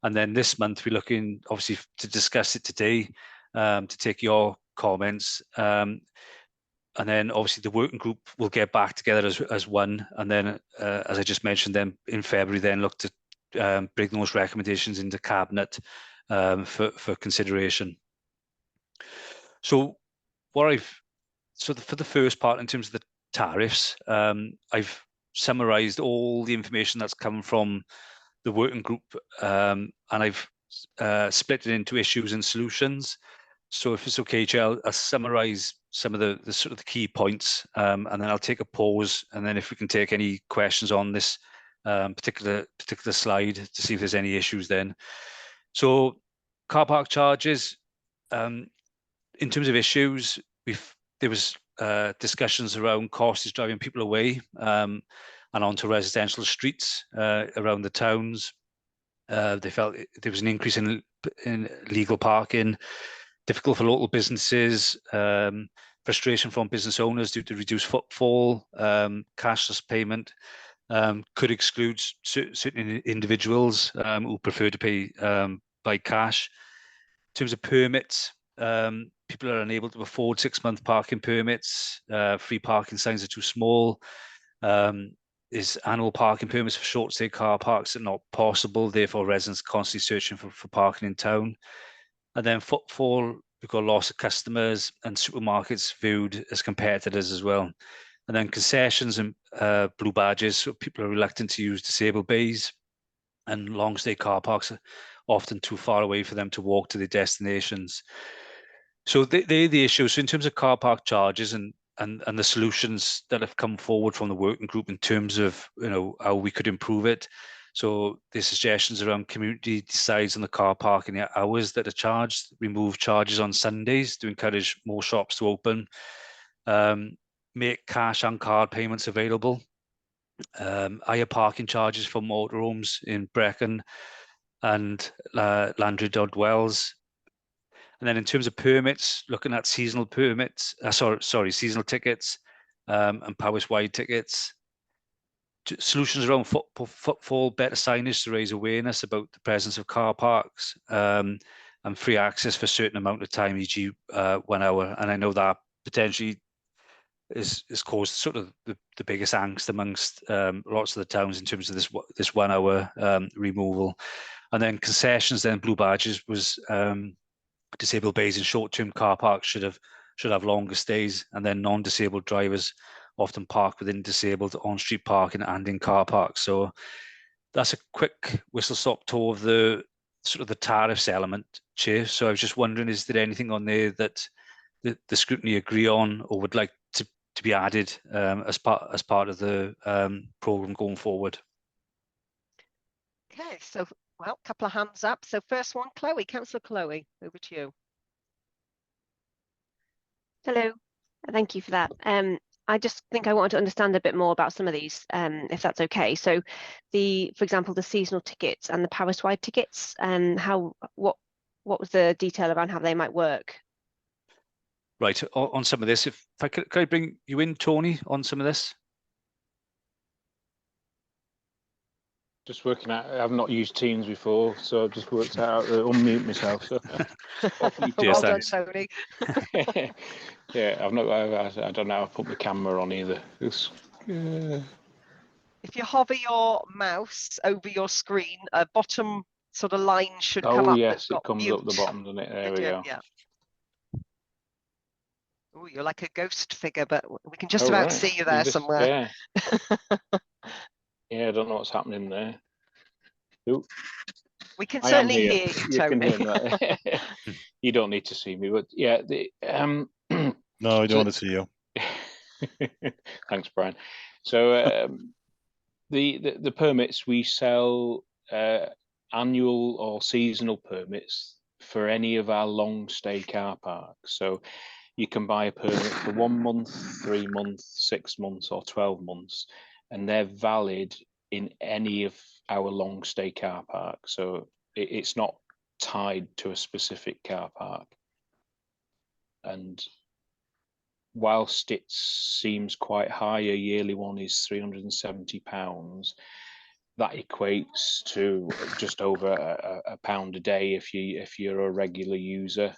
And then this month we're looking obviously to discuss it today, to take your comments. And then obviously the working group will get back together as one. And then as I just mentioned, then in February then look to bring those recommendations into Cabinet for consideration. So for the first part, in terms of the tariffs, I've summarised all the information that's come from the working group, and I've split it into issues and solutions. So if it's okay, Chair, I'll summarise some of the sort of the key points, and then I'll take a pause, and then if we can take any questions on this particular slide to see if there's any issues then. So car park charges. In terms of issues, there was discussions around costs is driving people away and onto residential streets around the towns. They felt there was an increase in legal parking, difficult for local businesses, frustration from business owners due to reduced footfall, cashless payment could exclude certain individuals who prefer to pay by cash. In terms of permits, people are unable to afford 6-month parking permits. Free parking signs are too small. Is annual parking permits for short stay car parks are not possible. Therefore, residents are constantly searching for parking in town. And then footfall, we've got loss of customers and supermarkets viewed as competitors as well. And then concessions and blue badges, so people are reluctant to use disabled bays, and long stay car parks are often too far away for them to walk to their destinations. So they're the issues. So in terms of car park charges and the solutions that have come forward from the working group in terms of how we could improve it. So the suggestions around community decides on the car park and the hours that are charged, remove charges on Sundays to encourage more shops to open, make cash and card payments available, higher parking charges for motorhomes in Brecon and Landry Dodd Wells. And then in terms of permits, looking at seasonal permits, seasonal tickets and Powys wide tickets. Solutions around footfall, better signage to raise awareness about the presence of car parks, and free access for a certain amount of time, e.g. 1 hour. And I know that potentially is caused sort of the biggest angst amongst lots of the towns in terms of this 1 hour removal. And then concessions, then blue badges was disabled bays in short-term car parks should have longer stays, and then non-disabled drivers often park within disabled on-street parking and in car parks. So that's a quick whistle-stop tour of the sort of the tariffs element, Chair. So I was just wondering, is there anything on there that the scrutiny agree on or would like to be added as part of the programme going forward. Okay, so, well, a couple of hands up. So first one, Chloe, Councillor Chloe, over to you. Hello, thank you for that. I just think I wanted to understand a bit more about some of these, if that's okay. So for example, the seasonal tickets and the Paris-wide tickets, what was the detail around how they might work? Right, on some of this, if I could I bring you in, Tony, on some of this? Just working out, I've not used Teams before, so I've just worked out how to unmute myself. So. Well done, Tony. Yeah, I've not. I don't know how to put my camera on either. If you hover your mouse over your screen, a bottom sort of line should come oh up. yes, it got comes mute. up the bottom, doesn't it? There we go. Yeah. Oh, you're like a ghost figure, but we can just Oh, about right. see you there somewhere. Yeah. Yeah, I don't know what's happening there. Ooh. We can I am certainly here. hear you, You can Tony. hear me. You don't need to see me, but yeah. No, I don't want to see you. Thanks, Brian. So the permits, we sell annual or seasonal permits for any of our long stay car parks. So you can buy a permit for 1 month, 3 months, 6 months, or 12 months, and they're valid in any of our long stay car parks. So it's not tied to a specific car park. And whilst it seems quite high, a yearly one is £370. That equates to just over a pound a day if you're a regular user.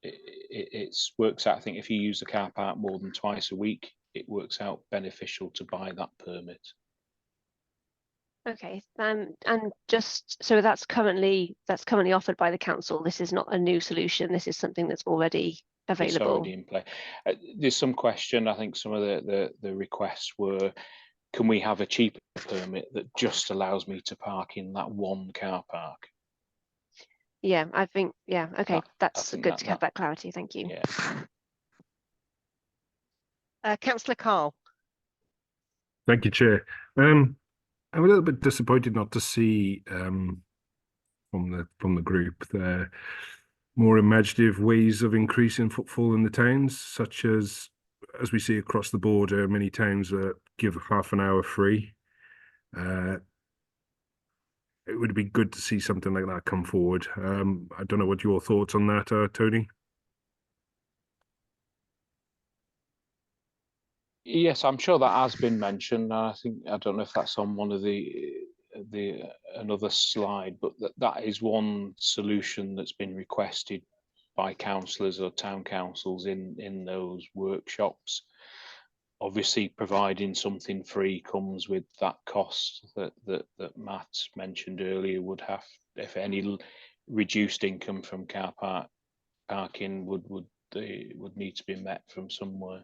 It works out. I think if you use the car park more than twice a week, it works out beneficial to buy that permit. Okay, and just so that's currently offered by the council. This is not a new solution. This is something that's already available. It's already in play. There's some question. I think some of the requests were, can we have a cheaper permit that just allows me to park in that one car park? Yeah, I think, yeah, okay, that's good to have that clarity. Thank you. Yeah. Councillor Carl. Thank you, Chair. I'm a little bit disappointed not to see from the group the more imaginative ways of increasing footfall in the towns, such as we see across the border, many towns give half an hour free. It would be good to see something like that come forward. I don't know what your thoughts on that are, Tony. Yes, I'm sure that has been mentioned. I don't know if that's on one of another slide, but that is one solution that's been requested by councillors or town councils in those workshops. Obviously, providing something free comes with that cost that Matt mentioned earlier. Would have, if any, reduced income from car parking would need to be met from somewhere.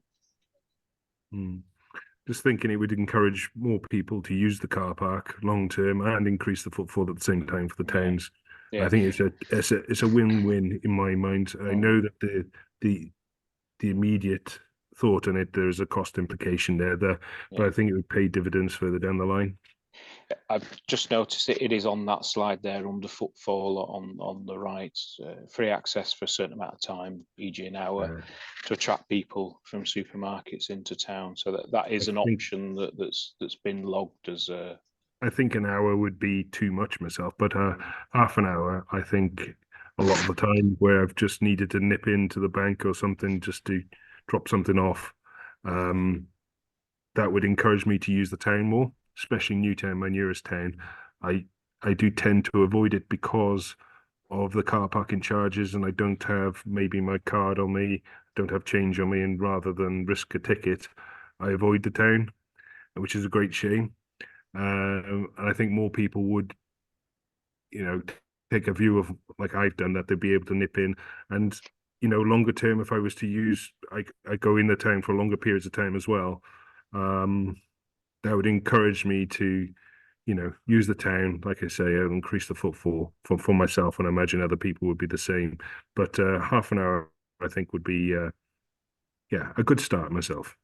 Just thinking it would encourage more people to use the car park long term and increase the footfall at the same time for the towns. Yeah. I think it's a win-win in my mind. I know that the immediate thought on it, there's a cost implication there, but I think it would pay dividends further down the line. I've just noticed it is on that slide there under footfall on the right. Free access for a certain amount of time, e.g. an hour, to attract people from supermarkets into town. So that is an option that's been logged as a. I think an hour would be too much myself, but half an hour, I think a lot of the time where I've just needed to nip into the bank or something just to drop something off, that would encourage me to use the town more, especially Newtown, my nearest town. I do tend to avoid it because of the car parking charges, and I don't have maybe my card on me, don't have change on me, and rather than risk a ticket, I avoid the town, which is a great shame. And I think more people would, take a view of, like I've done, that they'd be able to nip in. And, longer term, if I was to use, I go in the town for longer periods of time as well. That would encourage me to, use the town, like I say, increase the footfall for myself, and I imagine other people would be the same. But half an hour I think would be yeah, a good start myself.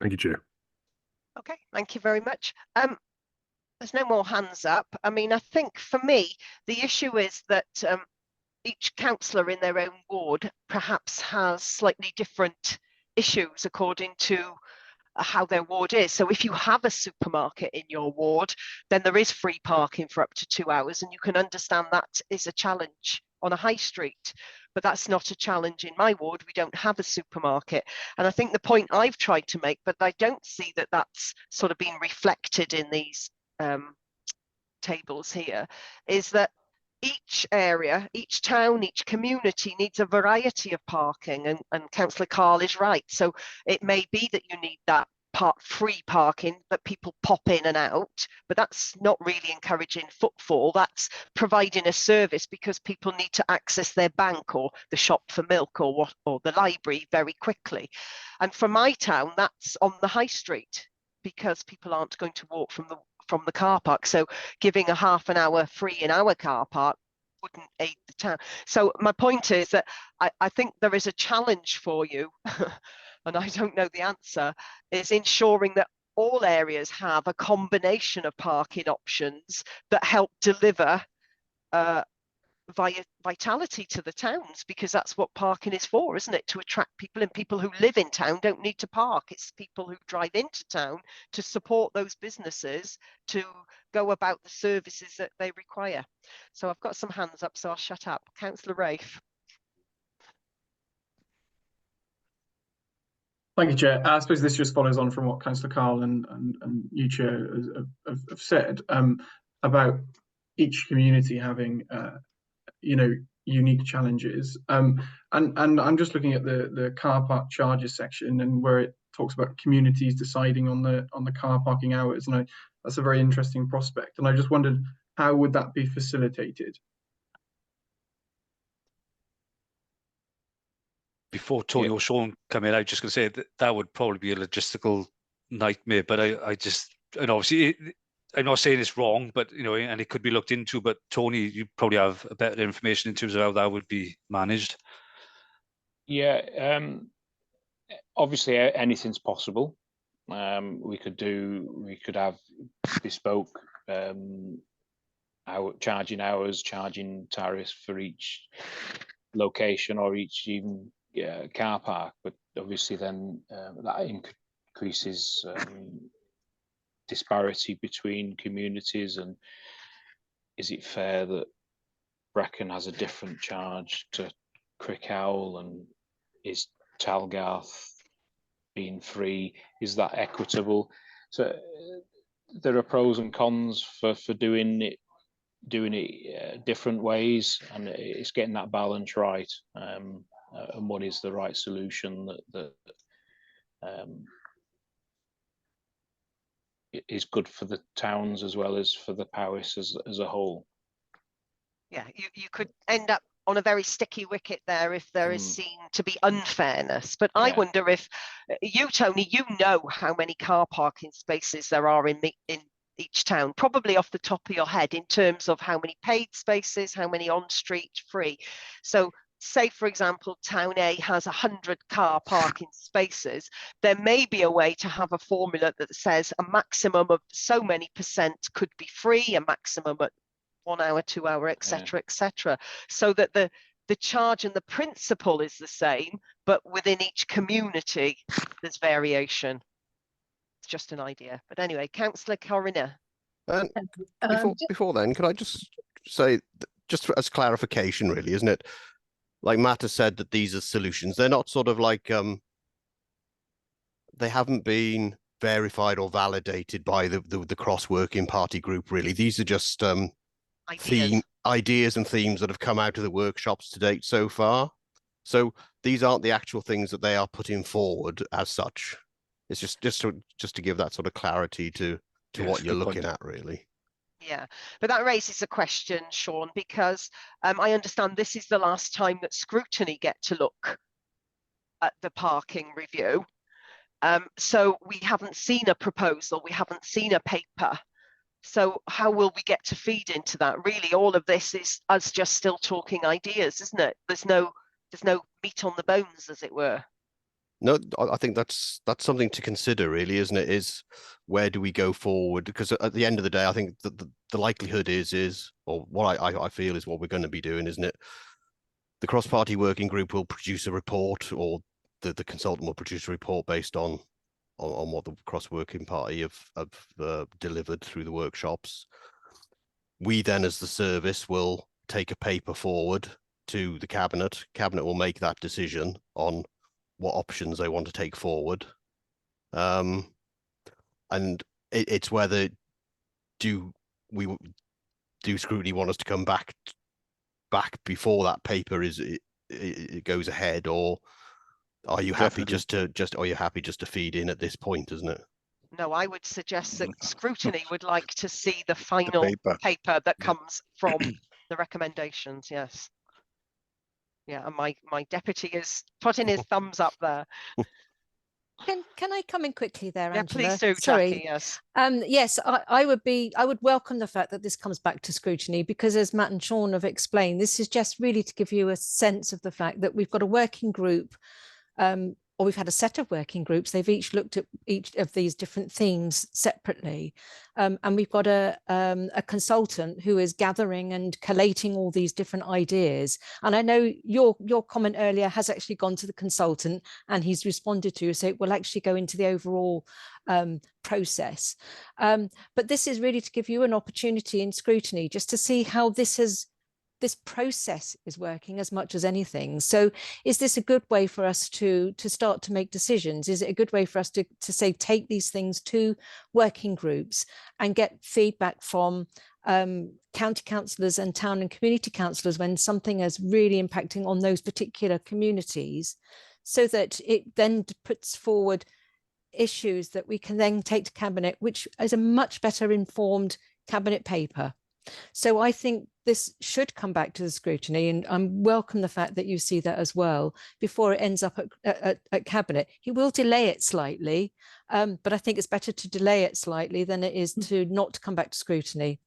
Thank you, Chair. Okay, thank you very much. There's no more hands up. I mean, I think for me, the issue is that each councillor in their own ward perhaps has slightly different issues according to how their ward is. So if you have a supermarket in your ward, then there is free parking for up to 2 hours, and you can understand that is a challenge on a high street. But that's not a challenge in my ward. We don't have a supermarket. And I think the point I've tried to make, but I don't see that that's sort of been reflected in these tables here, is that each area, each town, each community needs a variety of parking, and Councillor Carl is right. So it may be that you need that free parking that people pop in and out, but that's not really encouraging footfall. That's providing a service because people need to access their bank or the shop for milk or the library very quickly. And for my town, that's on the high street, because people aren't going to walk from the car park. So giving a half an hour free in our car park wouldn't aid the town. So my point is that I think there is a challenge for you, and I don't know the answer, is ensuring that all areas have a combination of parking options that help deliver vitality to the towns, because that's what parking is for, isn't it? To attract people, and people who live in town don't need to park. It's people who drive into town to support those businesses to go about the services that they require. So I've got some hands up, so I'll shut up. Councillor Rafe. Thank you, Chair. I suppose this just follows on from what Councillor Carl and you, Chair, have said about each community having, you know, unique challenges. And I'm just looking at the car park charges section, and where it talks about communities deciding on the car parking hours, and that's a very interesting prospect. And I just wondered, how would that be facilitated? Before Tony or Sean come in, I was just going to say that that would probably be a logistical nightmare. But I just, and obviously, I'm not saying it's wrong, but you know, and it could be looked into. But Tony, you probably have a better information in terms of how that would be managed. Yeah, obviously anything's possible. We could have bespoke charging hours, charging tariffs for each location or each even car park, but obviously then that increases disparity between communities. And is it fair that Brecon has a different charge to Crickhowell, and is Talgarth being free? Is that equitable? So there are pros and cons for doing it different ways, and it's getting that balance right, and what is the right solution that is good for the towns as well as for the Powys as a whole. Yeah, you could end up on a very sticky wicket there if there is seen to be unfairness. But I wonder if you, Tony, you know how many car parking spaces there are in each town, probably off the top of your head, in terms of how many paid spaces, how many on street free. So say, for example, Town A has 100 car parking spaces, there may be a way to have a formula that says a maximum of so many % could be free, a maximum at 1 hour, 2 hour, etc., etc., so that the charge and the principle is the same, but within each community there's variation. It's just an idea. But anyway, Councillor Corriner. Before then, could I just say, just as clarification, really, isn't it? Like Matt has said, that these are solutions. They're not sort of like they haven't been verified or validated by the cross-working party group, really. These are just ideas and themes that have come out of the workshops to date so far. So these aren't the actual things that they are putting forward as such. It's just to give that sort of clarity to what you're looking at, really. Yeah, but that raises a question, Sean, because I understand this is the last time that Scrutiny get to look at the parking review. So we haven't seen a proposal, we haven't seen a paper So how will we get to feed into that? Really, all of this is us just still talking ideas, isn't it? There's no meat on the bones, as it were. No, I think that's something to consider, really, isn't it? Is where do we go forward? Because at the end of the day, I think that the likelihood is, or what I feel is what we're going to be doing, isn't it? The cross-party working group will produce a report, or the consultant will produce a report based on what the cross-working party have delivered through the workshops. We then, as the service, will take a paper forward to the cabinet. Cabinet will make that decision on what options they want to take forward, and it's whether do Scrutiny want us to come back before that paper it goes ahead, or are you happy Definitely. just to feed in at this point, isn't it? No, I would suggest that Scrutiny would like to see the final paper that comes from the recommendations. Yes. Yeah, and my deputy is putting his thumbs up there. Can I come in quickly there, Yeah, Angela? please do, Sorry. Jackie, yes. Yes, I would welcome the fact that this comes back to scrutiny, because as Matt and Sean have explained, this is just really to give you a sense of the fact that we've got a working group, or we've had a set of working groups. They've each looked at each of these different themes separately. And we've got a consultant who is gathering and collating all these different ideas. And I know your comment earlier has actually gone to the consultant, and he's responded to you, so it will actually go into the overall process. But this is really to give you an opportunity in scrutiny just to see how this process is working as much as anything. So is this a good way for us to start to make decisions? Is it a good way for us to say, take these things to working groups and get feedback from county councillors and town and community councillors when something is really impacting on those particular communities, so that it then puts forward issues that we can then take to cabinet, which is a much better informed cabinet paper. So I think this should come back to the scrutiny, and I welcome the fact that you see that as well before it ends up at cabinet. He will delay it slightly, but I think it's better to delay it slightly than it is to not come back to scrutiny.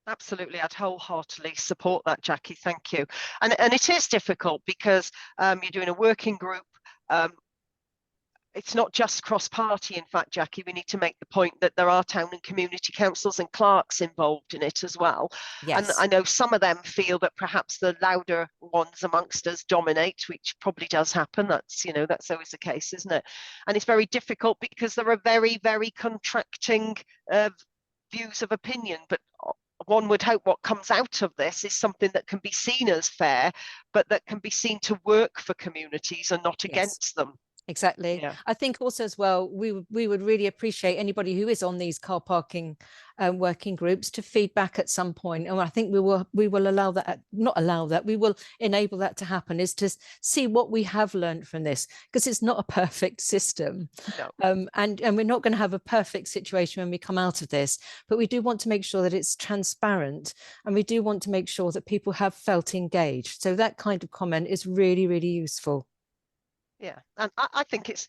Absolutely, I'd wholeheartedly support that, Jackie. Thank you. And it is difficult because you're doing a working group. It's not just cross-party. In fact, Jackie, we need to make the point that there are town and community councils and clerks involved in it as well. Yes. And I know some of them feel that perhaps the louder ones amongst us dominate, which probably does happen. That's, you know, that's always the case, isn't it? And it's very difficult because there are very, very contracting views of opinion. But one would hope what comes out of this is something that can be seen as fair, but that can be seen to work for communities and not against them. Exactly. Yeah. I think also as well, we would really appreciate anybody who is on these car parking working groups to feedback at some point. And I think we will allow that, we will enable that to happen, is to see what we have learned from this, because it's not a perfect system. No. And we're not going to have a perfect situation when we come out of this, but we do want to make sure that it's transparent, and we do want to make sure that people have felt engaged. So that kind of comment is really, really useful. Yeah, and I think it's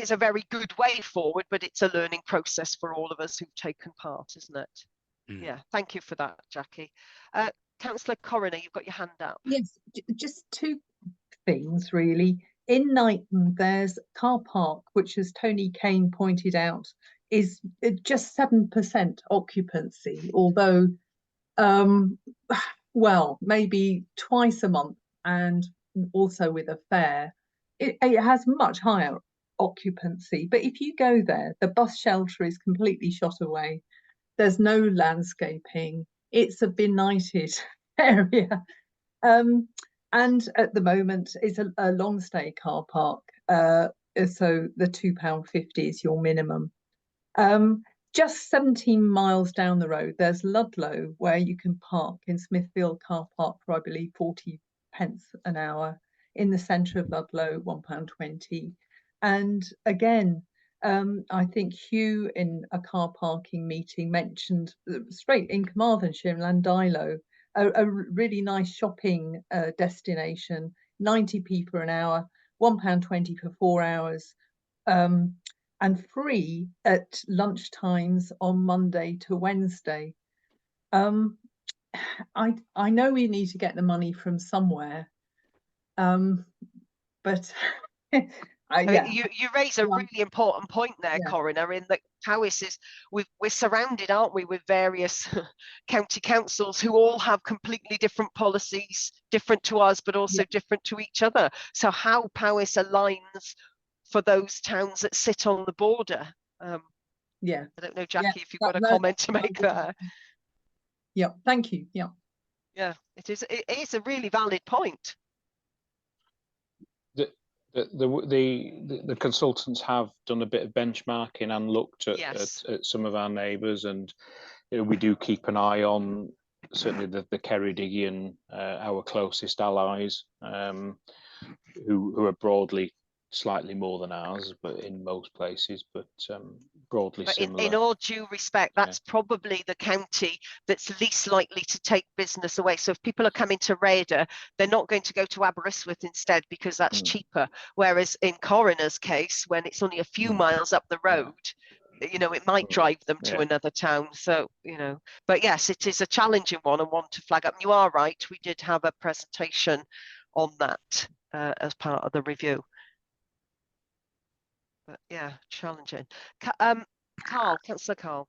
a very good way forward, but it's a learning process for all of us who've taken part, isn't it? Yeah, thank you for that, Jackie. Councillor Coroner, you've got your hand up. Yes, just two things really. In Knighton, there's a car park, which, as Tony Kane pointed out, is just 7% occupancy, although well, maybe twice a month, and also with a fair, it has much higher occupancy. But if you go there, the bus shelter is completely shot away. There's no landscaping. It's a benighted area. And at the moment, it's a long stay car park. So the £2.50 is your minimum. Just 17 miles down the road, there's Ludlow, where you can park in Smithfield car park for, I believe, 40 pence an hour. In the centre of Ludlow, £1.20. And again, I think Hugh in a car parking meeting mentioned straight in Carmarthenshire, Landilo, a really nice shopping destination, 90p per an hour, £1.20 for 4 hours. and free at lunchtimes on Monday to Wednesday. I know we need to get the money from somewhere, but You raise a really important point there, Coroner, in that Powys is, we're surrounded, aren't we, with various county councils who all have completely different policies, different to us, but also different to each other. So how Powys aligns for those towns that sit on the border. I don't know, Jackie, if you've got a comment to make there. Yeah, thank you. Yeah, it is a really valid point. The consultants have done a bit of benchmarking and looked at some of our neighbours, and we do keep an eye on certainly the Ceredigion, our closest allies, who are broadly slightly more than ours, but in most places, but broadly similar. In all due respect, that's probably the county that's least likely to take business away. So if people are coming to Raider, they're not going to go to Aberystwyth instead because that's cheaper. Whereas in Coroner's case, when it's only a few miles up the road, it might drive them to another town. So, but yes, it is a challenging one and one to flag up. And you are right, we did have a presentation on that as part of the review. But yeah, challenging. Carl, Councillor Carl.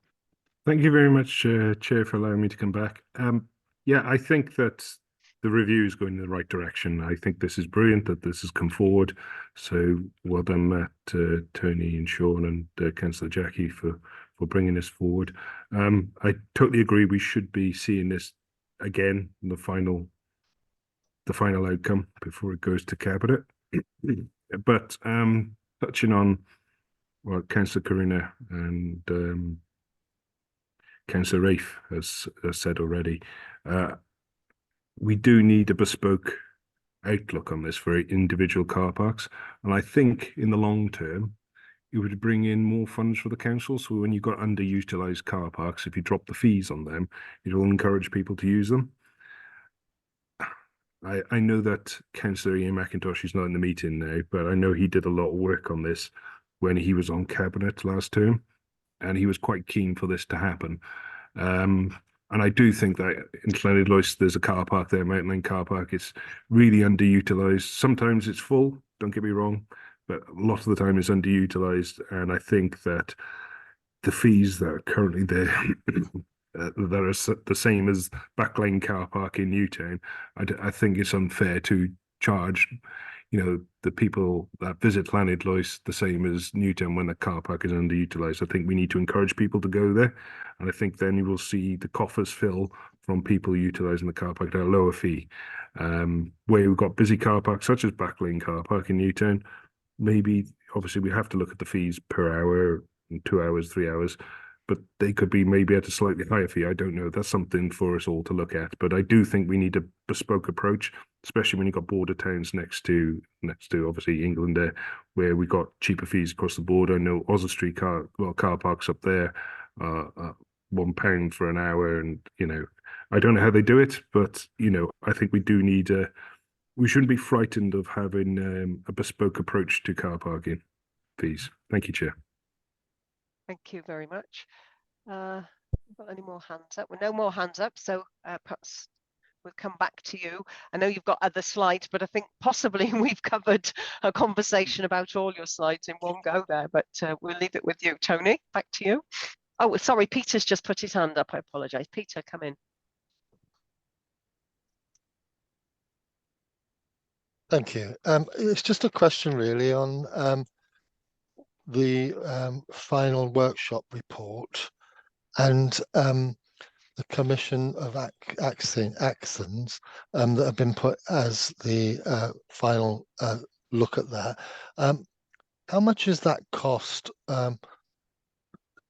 Thank you very much, Chair, for allowing me to come back. Yeah, I think that the review is going in the right direction. I think this is brilliant that this has come forward. So well done, Matt, Tony and Sean and Councillor Jackie for bringing this forward. I totally agree. We should be seeing this again in the final outcome before it goes to Cabinet. But touching on what Councillor Carina and Councillor Rafe has said already, we do need a bespoke outlook on this for individual car parks. And I think in the long term, it would bring in more funds for the council. So when you've got underutilised car parks, if you drop the fees on them, it will encourage people to use them. I know that Councillor Ian McIntosh is not in the meeting now, but I know he did a lot of work on this when he was on Cabinet last term, and he was quite keen for this to happen. And I do think that in Llanidloes, there's a car park there, Mountain Line car park. It's really underutilised. Sometimes it's full, don't get me wrong, but a lot of the time it's underutilised. And I think that the fees that are currently there that are the same as Backline car park in Newtown, I think it's unfair to charge the people that visit Llanidloes the same as Newtown when the car park is underutilised. I think we need to encourage people to go there, and I think then you will see the coffers fill from people utilising the car park at a lower fee. Where we've got busy car parks such as Backlane car park in Newtown, maybe obviously we have to look at the fees per hour, 2 hours, 3 hours, but they could be maybe at a slightly higher fee. I don't know. That's something for us all to look at. But I do think we need a bespoke approach, especially when you've got border towns next to obviously England there, where we got cheaper fees across the border. I know Oswestry car parks up there, £1 for an hour, and I don't know how they do it, but I think we do need we shouldn't be frightened of having a bespoke approach to car parking fees. Thank you, Chair. Thank you very much. Got any more hands up? Well, no more hands up, so perhaps we'll come back to you. I know you've got other slides, but I think possibly we've covered a conversation about all your slides in one go there, but we'll leave it with you. Tony, back to you. Oh, sorry, Peter's just put his hand up. I apologise. Peter, come in. Thank you. It's just a question really on the final workshop report and the commission of actions that have been put as the final look at that. How much is that cost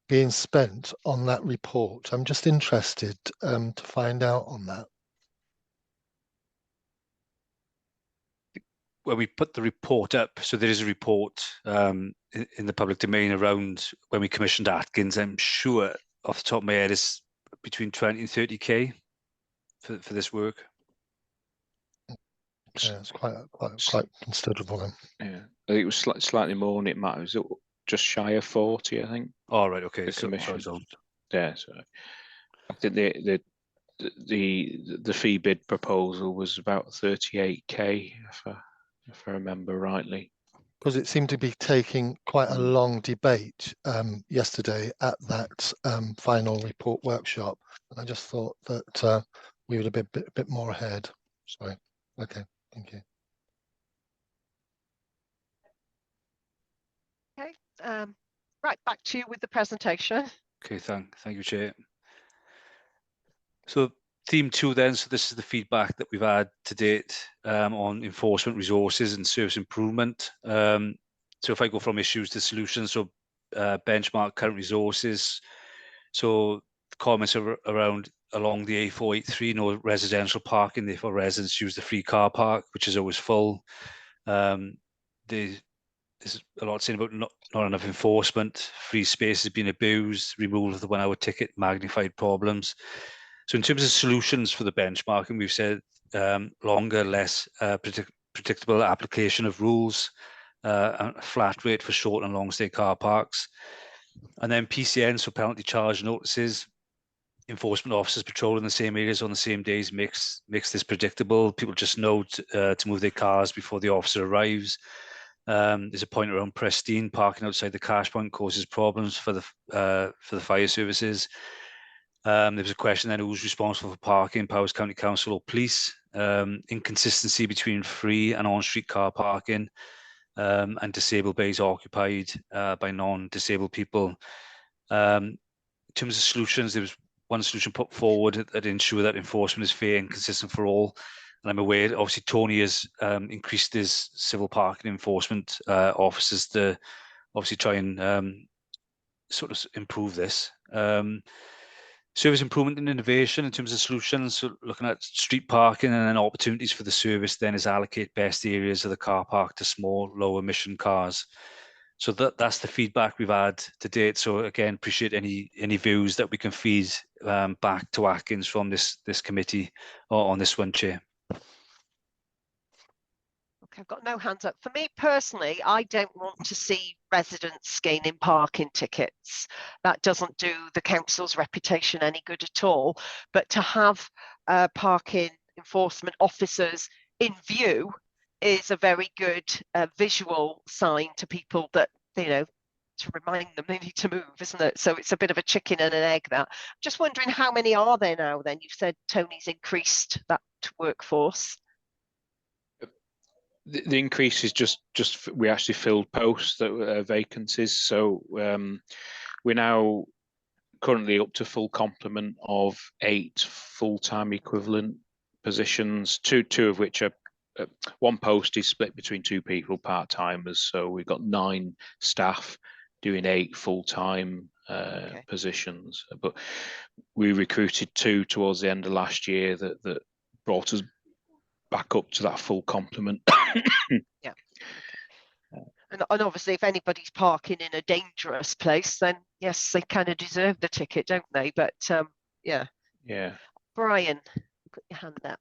being spent on that report? I'm just interested to find out on that. When we put the report up, so there is a report in the public domain around when we commissioned Atkins. I'm sure off the top of my head is between 20 and 30k for this work. Okay, it's quite considerable then. Yeah, I think it was slightly more, and it was just shy of 40, I think. All right, okay. The So, commission. sorry, Yeah, so I think the fee bid proposal was about 38k, if I remember rightly. Because it seemed to be taking quite a long debate yesterday at that final report workshop. And I just thought that we would have been a bit more ahead. Sorry. Okay, thank you. Okay, right, back to you with the presentation. Okay, thank you, Chair. So theme 2 then, so this is the feedback that we've had to date on enforcement resources and service improvement. So if I go from issues to solutions, so benchmark current resources. So the comments are around along the A483, no residential parking, therefore residents use the free car park, which is always full. There's a lot saying about not enough enforcement, free space has been abused, removal of the 1 hour ticket, magnified problems. So in terms of solutions for the benchmarking, we've said longer, less predictable application of rules, and a flat rate for short and long stay car parks. And then PCN, so penalty charge notices, enforcement officers patrolling the same areas on the same days makes this predictable. People just know to move their cars before the officer arrives. There's a point around pristine parking outside the cash point causes problems for the fire services. There was a question then, who's responsible for parking, Powys County Council or police? Inconsistency between free and on-street car parking, and disabled bays occupied by non-disabled people. In terms of solutions, there was one solution put forward that ensure that enforcement is fair and consistent for all. And I'm aware, obviously, Tony has increased his civil parking enforcement officers to obviously try and sort of improve this. Service improvement and innovation in terms of solutions, so looking at street parking and then opportunities for the service then is allocate best areas of the car park to small, low emission cars. So that's the feedback we've had to date. So again, appreciate any views that we can feed back to Atkins from this committee on this one, Chair. Okay, I've got no hands up. For me personally, I don't want to see residents gaining parking tickets. That doesn't do the council's reputation any good at all. But to have parking enforcement officers in view is a very good visual sign to people that, you know, to remind them they need to move, isn't it? So it's a bit of a chicken and an egg that. Just wondering how many are there now then? You've said Tony's increased that workforce. The increase is just we actually filled posts that were vacancies. So we're now currently up to full complement of 8 full-time equivalent positions, two of which are one post is split between 2 people, part-timers. So we've got 9 staff doing 8 full-time positions. But we recruited 2 towards the end of last year that brought us back up to that full complement. Yeah. Okay. And obviously, if anybody's parking in a dangerous place, then yes, they kind of deserve the ticket, don't they? But yeah. Yeah. Brian, put your hand up.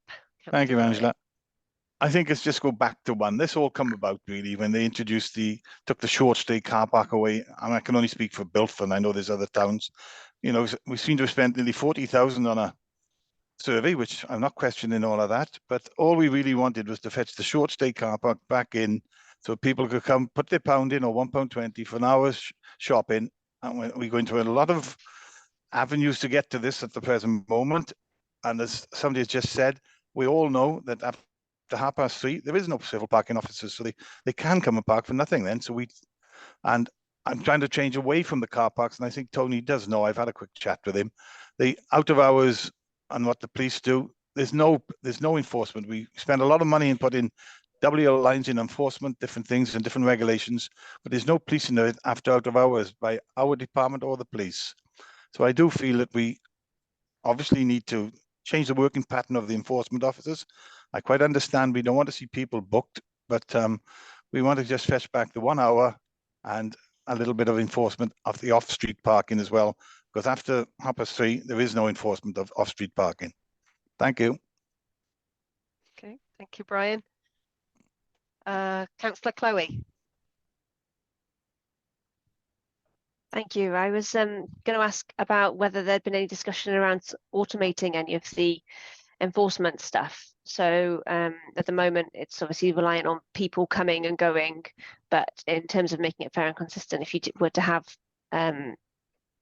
Thank you, Angela. I think it's just go back to one. This all come about really when they took the short stay car park away. And I can only speak for Bilford. I know there's other towns. You know, we seem to have spent nearly 40,000 on a survey, which I'm not questioning all of that, but all we really wanted was to fetch the short stay car park back in so people could come put their £1 in or £1.20 for an hour's shopping. And we're going to a lot of avenues to get to this at the present moment. And as somebody has just said, we all know that after 3:30, there is no civil parking officers, so they can come and park for nothing then. And I'm trying to change away from the car parks, and I think Tony does know. I've had a quick chat with him. The out of hours and what the police do, there's no enforcement. We spend a lot of money in putting WL lines in enforcement, different things and different regulations, but there's no policing of it after out of hours by our department or the police. So I do feel that we obviously need to change the working pattern of the enforcement officers. I quite understand we don't want to see people booked, but we want to just fetch back the 1 hour and a little bit of enforcement of the off-street parking as well, because after 3:30, there is no enforcement of off-street parking. Thank you. Okay, thank you, Brian. Councillor Chloe. Thank you. I was going to ask about whether there'd been any discussion around automating any of the enforcement stuff. So at the moment, it's obviously reliant on people coming and going, but in terms of making it fair and consistent, if you were to have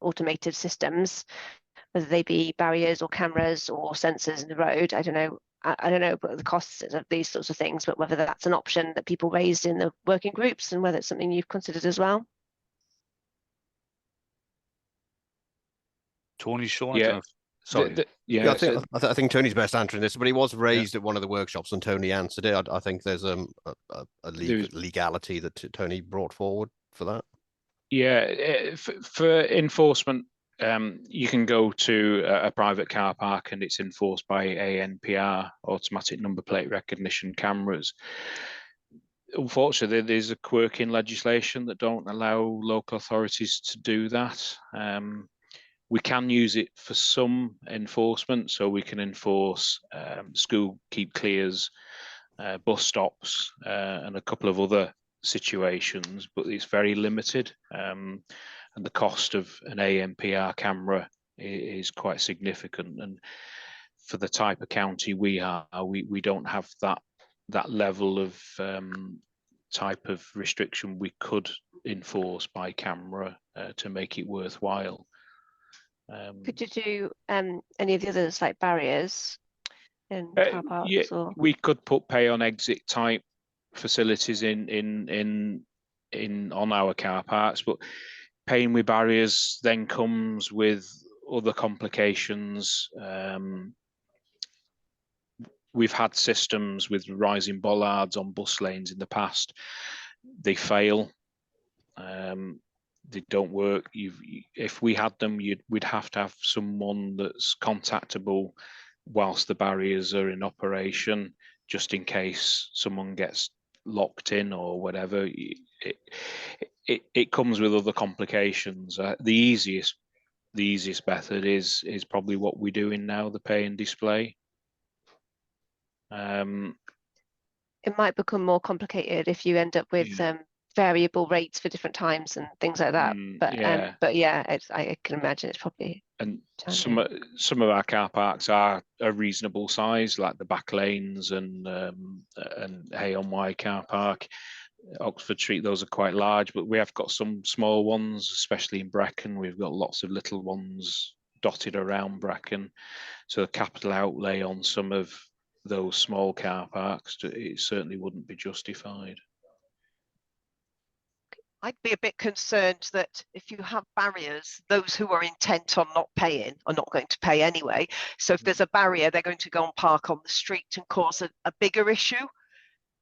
automated systems, whether they be barriers or cameras or sensors in the road, I don't know. I don't know the costs of these sorts of things, but whether that's an option that people raised in the working groups and whether it's something you've considered as well. Tony, Sean, I Yeah. don't know sorry. Yeah, I think Tony's best answering this, but it was raised at one of the workshops and Tony answered it. I think there's a legality that Tony brought forward for that. Yeah, for enforcement, you can go to a private car park and it's enforced by ANPR, automatic number plate recognition cameras. Unfortunately, there's a quirk in legislation that don't allow local authorities to do that. We can use it for some enforcement, so we can enforce school keep clears, bus stops, and a couple of other situations, but it's very limited. And the cost of an ANPR camera is quite significant. And for the type of county we are, we don't have that level of type of restriction we could enforce by camera to make it worthwhile. Could you do any of the others like barriers in car parks? Yeah, or? we could put pay on exit type facilities in on our car parks, but paying with barriers then comes with other complications. We've had systems with rising bollards on bus lanes in the past. They fail. They don't work. If we had them, we'd have to have someone that's contactable whilst the barriers are in operation, just in case someone gets locked in or whatever. It comes with other complications. The easiest method is probably what we're doing now, the pay and display. It might become more complicated if you end up with variable rates for different times and things like that. But yeah, I can imagine it's probably. And some of our car parks are a reasonable size, like the back lanes and Hay on Wye car park, Oxford Street. Those are quite large, but we have got some small ones, especially in Brecon. We've got lots of little ones dotted around Brecon. So the capital outlay on some of those small car parks, it certainly wouldn't be justified. I'd be a bit concerned that if you have barriers, those who are intent on not paying are not going to pay anyway. So if there's a barrier, they're going to go and park on the street and cause a bigger issue.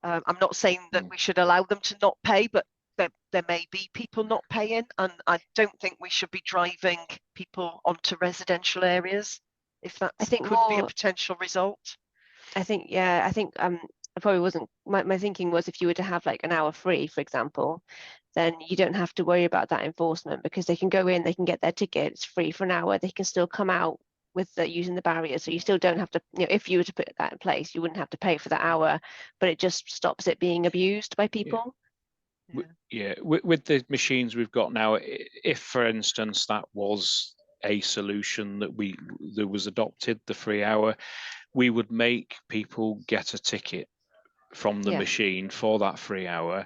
I'm not saying that we should allow them to not pay, but there may be people not paying, and I don't think we should be driving people onto residential areas if that could be a potential result. I think I probably wasn't. My thinking was if you were to have like an hour free, for example, then you don't have to worry about that enforcement because they can go in, they can get their ticket, it's free for an hour, they can still come out with using the barrier. So you still don't have to, if you were to put that in place, you wouldn't have to pay for that hour, but it just stops it being abused by people. Yeah, with the machines we've got now, if for instance that was a solution that was adopted, the free hour, we would make people get a ticket from the machine for that free hour.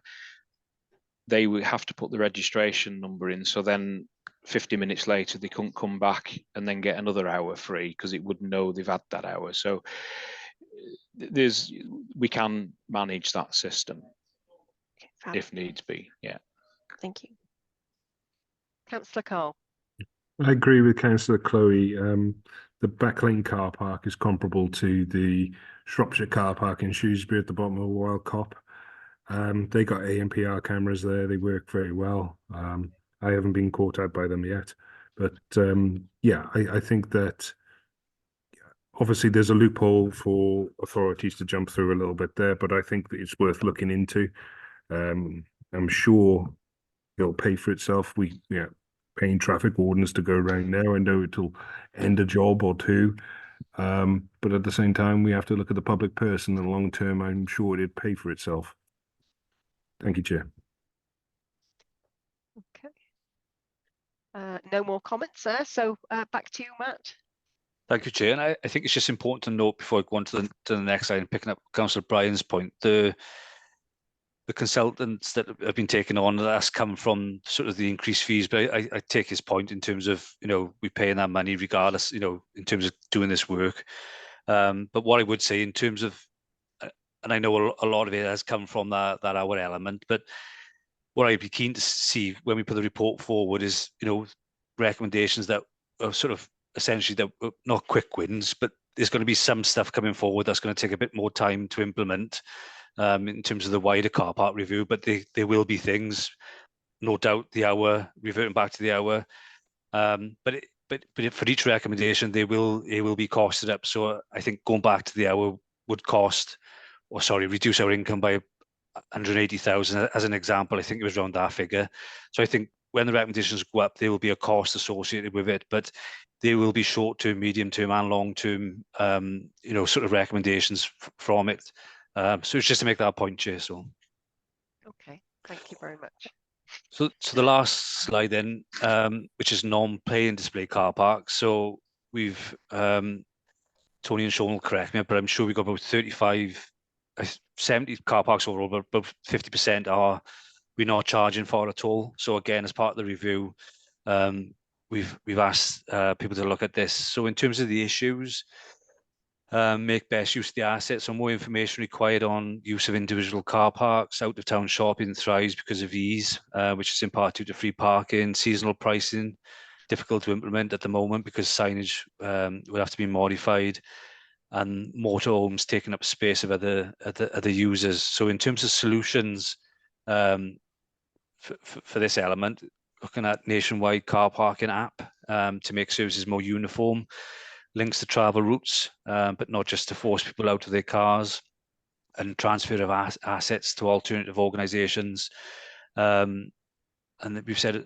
They would have to put the registration number in, so then 50 minutes later they couldn't come back and then get another hour free because it would know they've had that hour. So we can manage that system if needs be. Yeah. Thank you. Councillor Cole. I agree with Councillor Chloe. The Backlane car park is comparable to the Shropshire car park in Shrewsbury at the bottom of Wild Cop. They got ANPR cameras there. They work very well. I haven't been caught out by them yet, but yeah, I think that obviously there's a loophole for authorities to jump through a little bit there, but I think that it's worth looking into. I'm sure it'll pay for itself. Paying traffic wardens to go around there. I know it'll end a job or two. But at the same time, we have to look at the public purse in the long term. I'm sure it'd pay for itself. Thank you, Chair. Okay. No more comments there. So back to you, Matt. Thank you, Chair. And I think it's just important to note before I go on to the next slide, picking up Councillor Bryan's point, the consultants that have been taken on, that's come from sort of the increased fees. But I take his point in terms of, we're paying that money regardless, in terms of doing this work. But what I would say in terms of, and I know a lot of it has come from that hour element, but what I'd be keen to see when we put the report forward is, recommendations that are sort of essentially that not quick wins, but there's going to be some stuff coming forward that's going to take a bit more time to implement in terms of the wider car park review. But there will be things, no doubt, the hour, reverting back to the hour. But for each recommendation, it will be costed up. So I think going back to the hour would reduce our income by 180,000 as an example. I think it was around that figure. So I think when the recommendations go up, there will be a cost associated with it, but there will be short-term, medium-term, and long-term, sort of recommendations from it. So it's just to make that point, Chair. So. Okay, thank you very much. So the last slide then, which is non-pay and display car parks. So we've Tony and Sean will correct me, but I'm sure we've got about 70 car parks overall, but about 50% we're not charging for at all. So again, as part of the review, we've asked people to look at this. So in terms of the issues, make best use of the assets. So more information required on use of individual car parks. Out of town shopping thrives because of ease, which is in part due to free parking, seasonal pricing, difficult to implement at the moment because signage will have to be modified, and motorhomes taking up space of other users. So in terms of solutions for this element, looking at nationwide car parking app to make services more uniform, links to travel routes, but not just to force people out of their cars, and transfer of assets to alternative organisations. And we've said,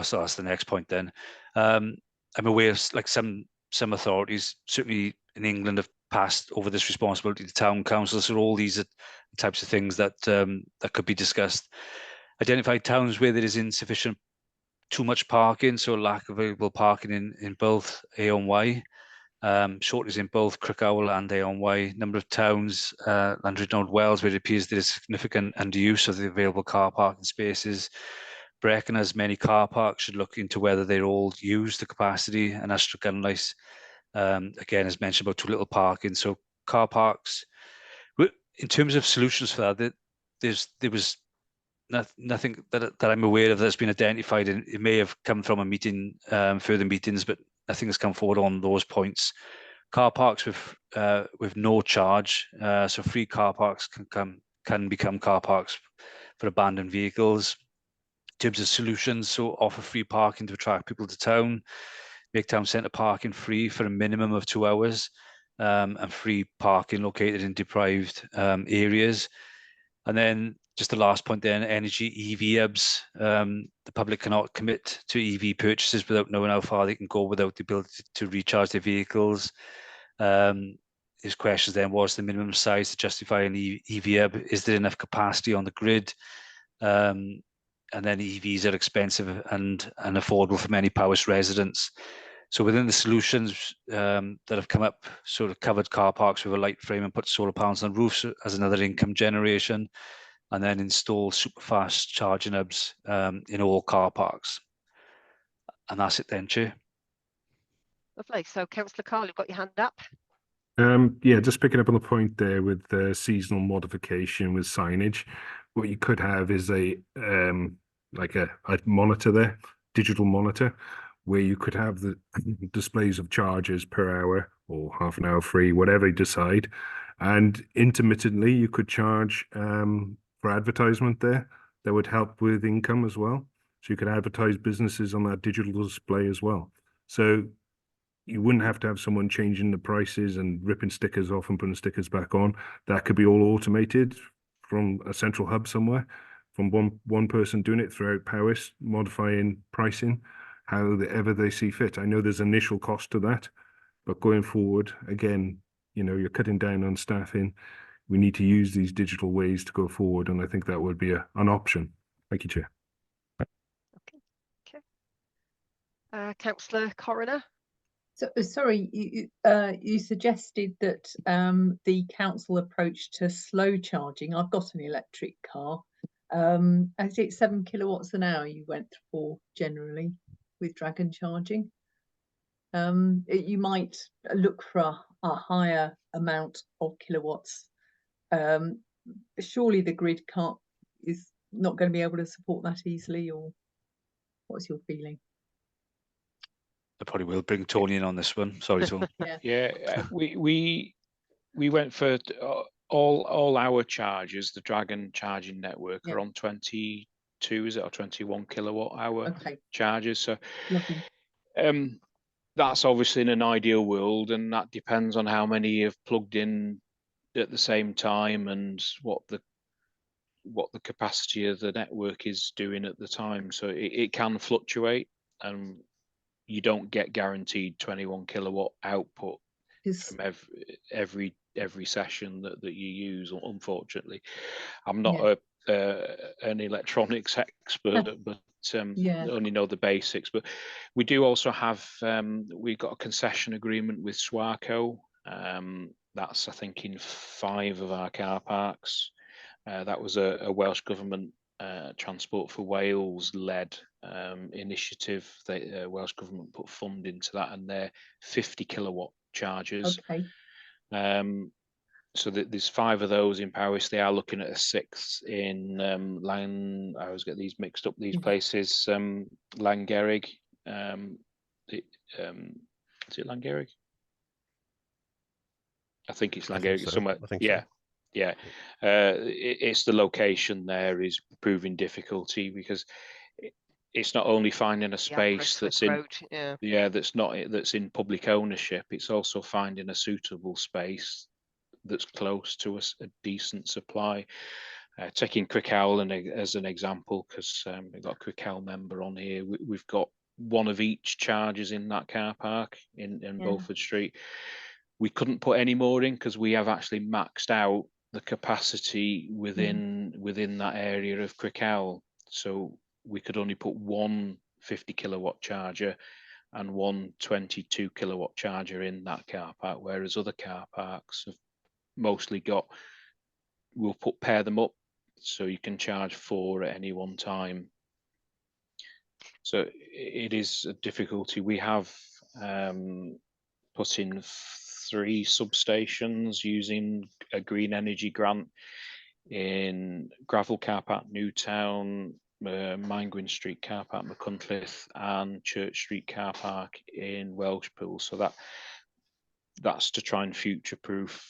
so that's the next point then. I'm aware of like some authorities, certainly in England, have passed over this responsibility to town councils. So all these are the types of things that that could be discussed. Identify towns where there is insufficient, too much parking, so lack of available parking in both A and Y. Shortages in both Crickhowell and A and Y. Number of towns, Landry North Wales, where it appears there is significant underuse of the available car parking spaces. Brecon has many car parks, should look into whether they're all used to capacity. And Astragunlice, again, as mentioned, about too little parking. So car parks, in terms of solutions for that, there was nothing that I'm aware of that's been identified, and it may have come from a meeting, further meetings, but nothing has come forward on those points. Car parks with no charge, so free car parks can become car parks for abandoned vehicles. In terms of solutions, so offer free parking to attract people to town, make town centre parking free for a minimum of 2 hours, and free parking located in deprived areas. And then just the last point then, energy EV hubs. The public cannot commit to EV purchases without knowing how far they can go without the ability to recharge their vehicles. His questions then, what's the minimum size to justify an EV hub? Is there enough capacity on the grid? And then EVs are expensive and unaffordable for many Powys residents. So within the solutions that have come up, sort of covered car parks with a light frame and put solar panels on roofs as another income generation, and then install super fast charging hubs in all car parks. And that's it then, Chair. Lovely. So Councillor Carl, you've got your hand up. Yeah, just picking up on the point there with the seasonal modification with signage. What you could have is a like a monitor there, digital monitor, where you could have the displays of charges per hour or half an hour free, whatever you decide. And intermittently, you could charge for advertisement there. That would help with income as well. So you could advertise businesses on that digital display as well. So you wouldn't have to have someone changing the prices and ripping stickers off and putting stickers back on. That could be all automated from a central hub somewhere, from one person doing it throughout Powys, modifying pricing however they see fit. I know there's initial cost to that, but going forward, again, you're cutting down on staffing. We need to use these digital ways to go forward, and I think that would be an option. Thank you, Chair. Councillor Coroner. So, sorry, you suggested that the council approach to slow charging. I've got an electric car. Is it 7 kilowatts an hour you went for generally with Dragon charging? You might look for a higher amount of kilowatts. Surely the grid is not going to be able to support that easily, or what's your feeling? I probably will bring Tony in on this one. Sorry, Tony. Yeah, we went for all our chargers. The Dragon charging network are on 22, is it, or 21 kilowatt hour chargers. So that's obviously in an ideal world, and that depends on how many have plugged in at the same time and what the capacity of the network is doing at the time. So it can fluctuate, and you don't get guaranteed 21 kilowatt output from every session that you use, unfortunately. I'm not an electronics expert, but only know the basics. But we do also have we've got a concession agreement with Swarco. That's, I think, in 5 of our car parks. That was a Welsh Government Transport for Wales led initiative. The Welsh Government put fund into that, and they're 50 kilowatt chargers. So there's 5 of those in Paris. They are looking at a 6th in I always get these mixed up, these places. Langerig. Is it Langerig? I think it's Langerig somewhere. Yeah. It's the location there is proving difficulty, because it's not only finding a space that's in that's in public ownership. It's also finding a suitable space that's close to a decent supply. Taking Crickhowell as an example, because we've got a Crickhowell member on here. We've got one of each chargers in that car park in Beaufort Street. We couldn't put any more in because we have actually maxed out the capacity within that area of Crickhowell. So we could only put one 50 kilowatt charger and one 22 kilowatt charger in that car park, whereas other car parks have mostly we'll pair them up so you can charge 4 at any one time. So it is a difficulty. We have put in 3 substations using a green energy grant in Gravel Car Park Newtown, Manguin Street Car Park Machynlleth, and Church Street Car Park in Welshpool. So that's to try and future-proof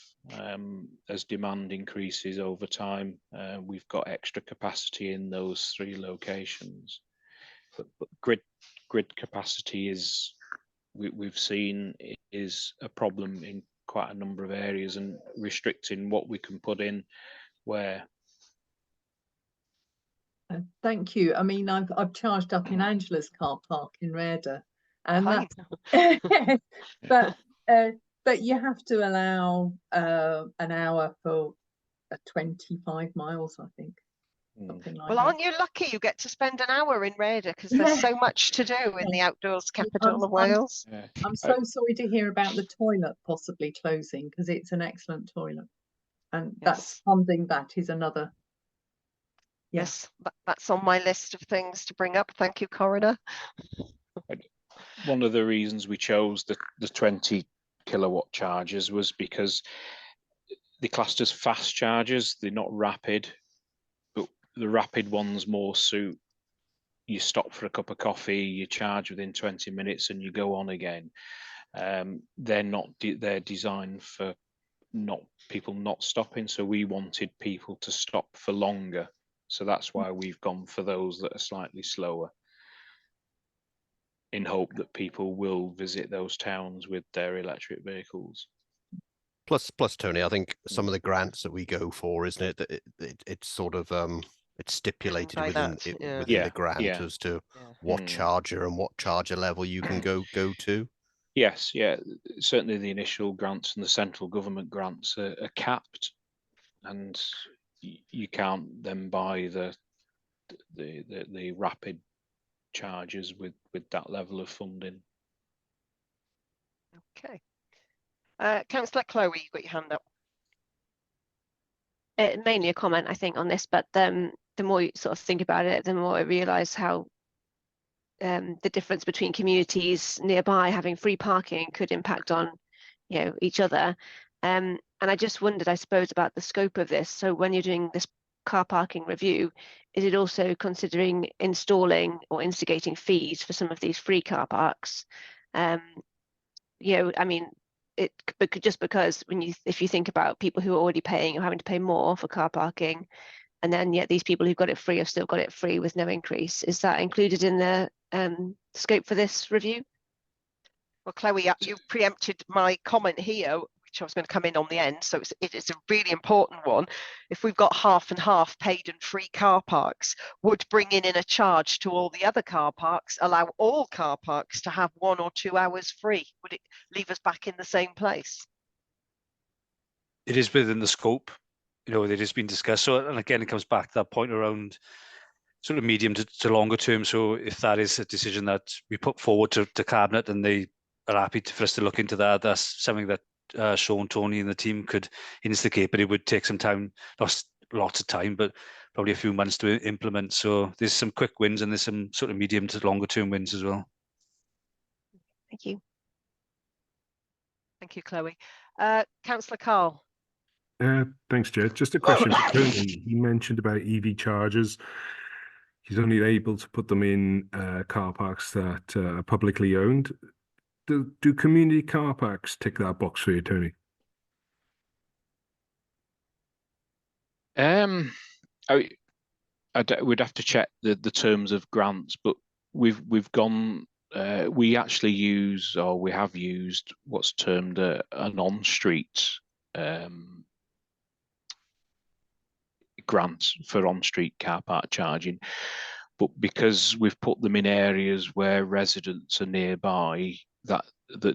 as demand increases over time. We've got extra capacity in those 3 locations. But grid capacity is, we've seen, is a problem in quite a number of areas, and restricting what we can put in where. Thank you. I mean, I've charged up in Angela's car park in Rhayader, and that's but you have to allow an hour for 25 miles, I think. Something like Aren't you lucky you get to spend an hour in Rhayader, because there's so much to do in the outdoors capital of Wales. I'm so sorry to hear about the toilet possibly closing, because it's an excellent toilet, and that's funding that is another. Yes, that's on my list of things to bring up. Thank you, Coroner. One of the reasons we chose the 20 kilowatt chargers was because they're classed as fast chargers. They're not rapid, but the rapid ones more suit. You stop for a cup of coffee, you charge within 20 minutes, and you go on again. They're designed for people not stopping. So we wanted people to stop for longer. So that's why we've gone for those that are slightly slower, in hope that people will visit those towns with their electric vehicles. Plus, Tony, I think some of the grants that we go for, isn't it, that it's sort of it's stipulated within the grant as to what charger and what charger level you can go to. Yes, certainly the initial grants and the central government grants are capped, and you can't then buy the rapid charges with that level of funding. Okay. Councillor Chloe, you've got your hand up. Mainly a comment, I think, on this, but the more you sort of think about it, the more I realise how the difference between communities nearby having free parking could impact on, each other. And I just wondered, I suppose, about the scope of this. So when you're doing this car parking review, is it also considering installing or instigating fees for some of these free car parks? I mean, just because if you think about people who are already paying or having to pay more for car parking, and then yet these people who've got it free have still got it free with no increase, is that included in the scope for this review? Well, Chloe, you preempted my comment here, which I was going to come in on the end. So it's a really important one. If we've got half and half paid and free car parks, would bringing in a charge to all the other car parks allow all car parks to have 1 or 2 hours free? Would it leave us back in the same place? It is within the scope, that has been discussed. So, and again, it comes back to that point around sort of medium to longer term. So if that is a decision that we put forward to Cabinet and they are happy for us to look into that, that's something that Sean, Tony and the team could instigate, but it would take some time, not lots of time, but probably a few months to implement. So there's some quick wins and there's some sort of medium to longer term wins as well. Thank you. Thank you, Chloe. Councillor Carl. Thanks, Jed. Just a question for Tony. He mentioned about EV chargers. He's only able to put them in car parks that are publicly owned. Do community car parks tick that box for you, Tony? We'd have to check the terms of grants, but we've gone. We actually use, or we have used, what's termed an on-street grant for on-street car park charging. But because we've put them in areas where residents are nearby that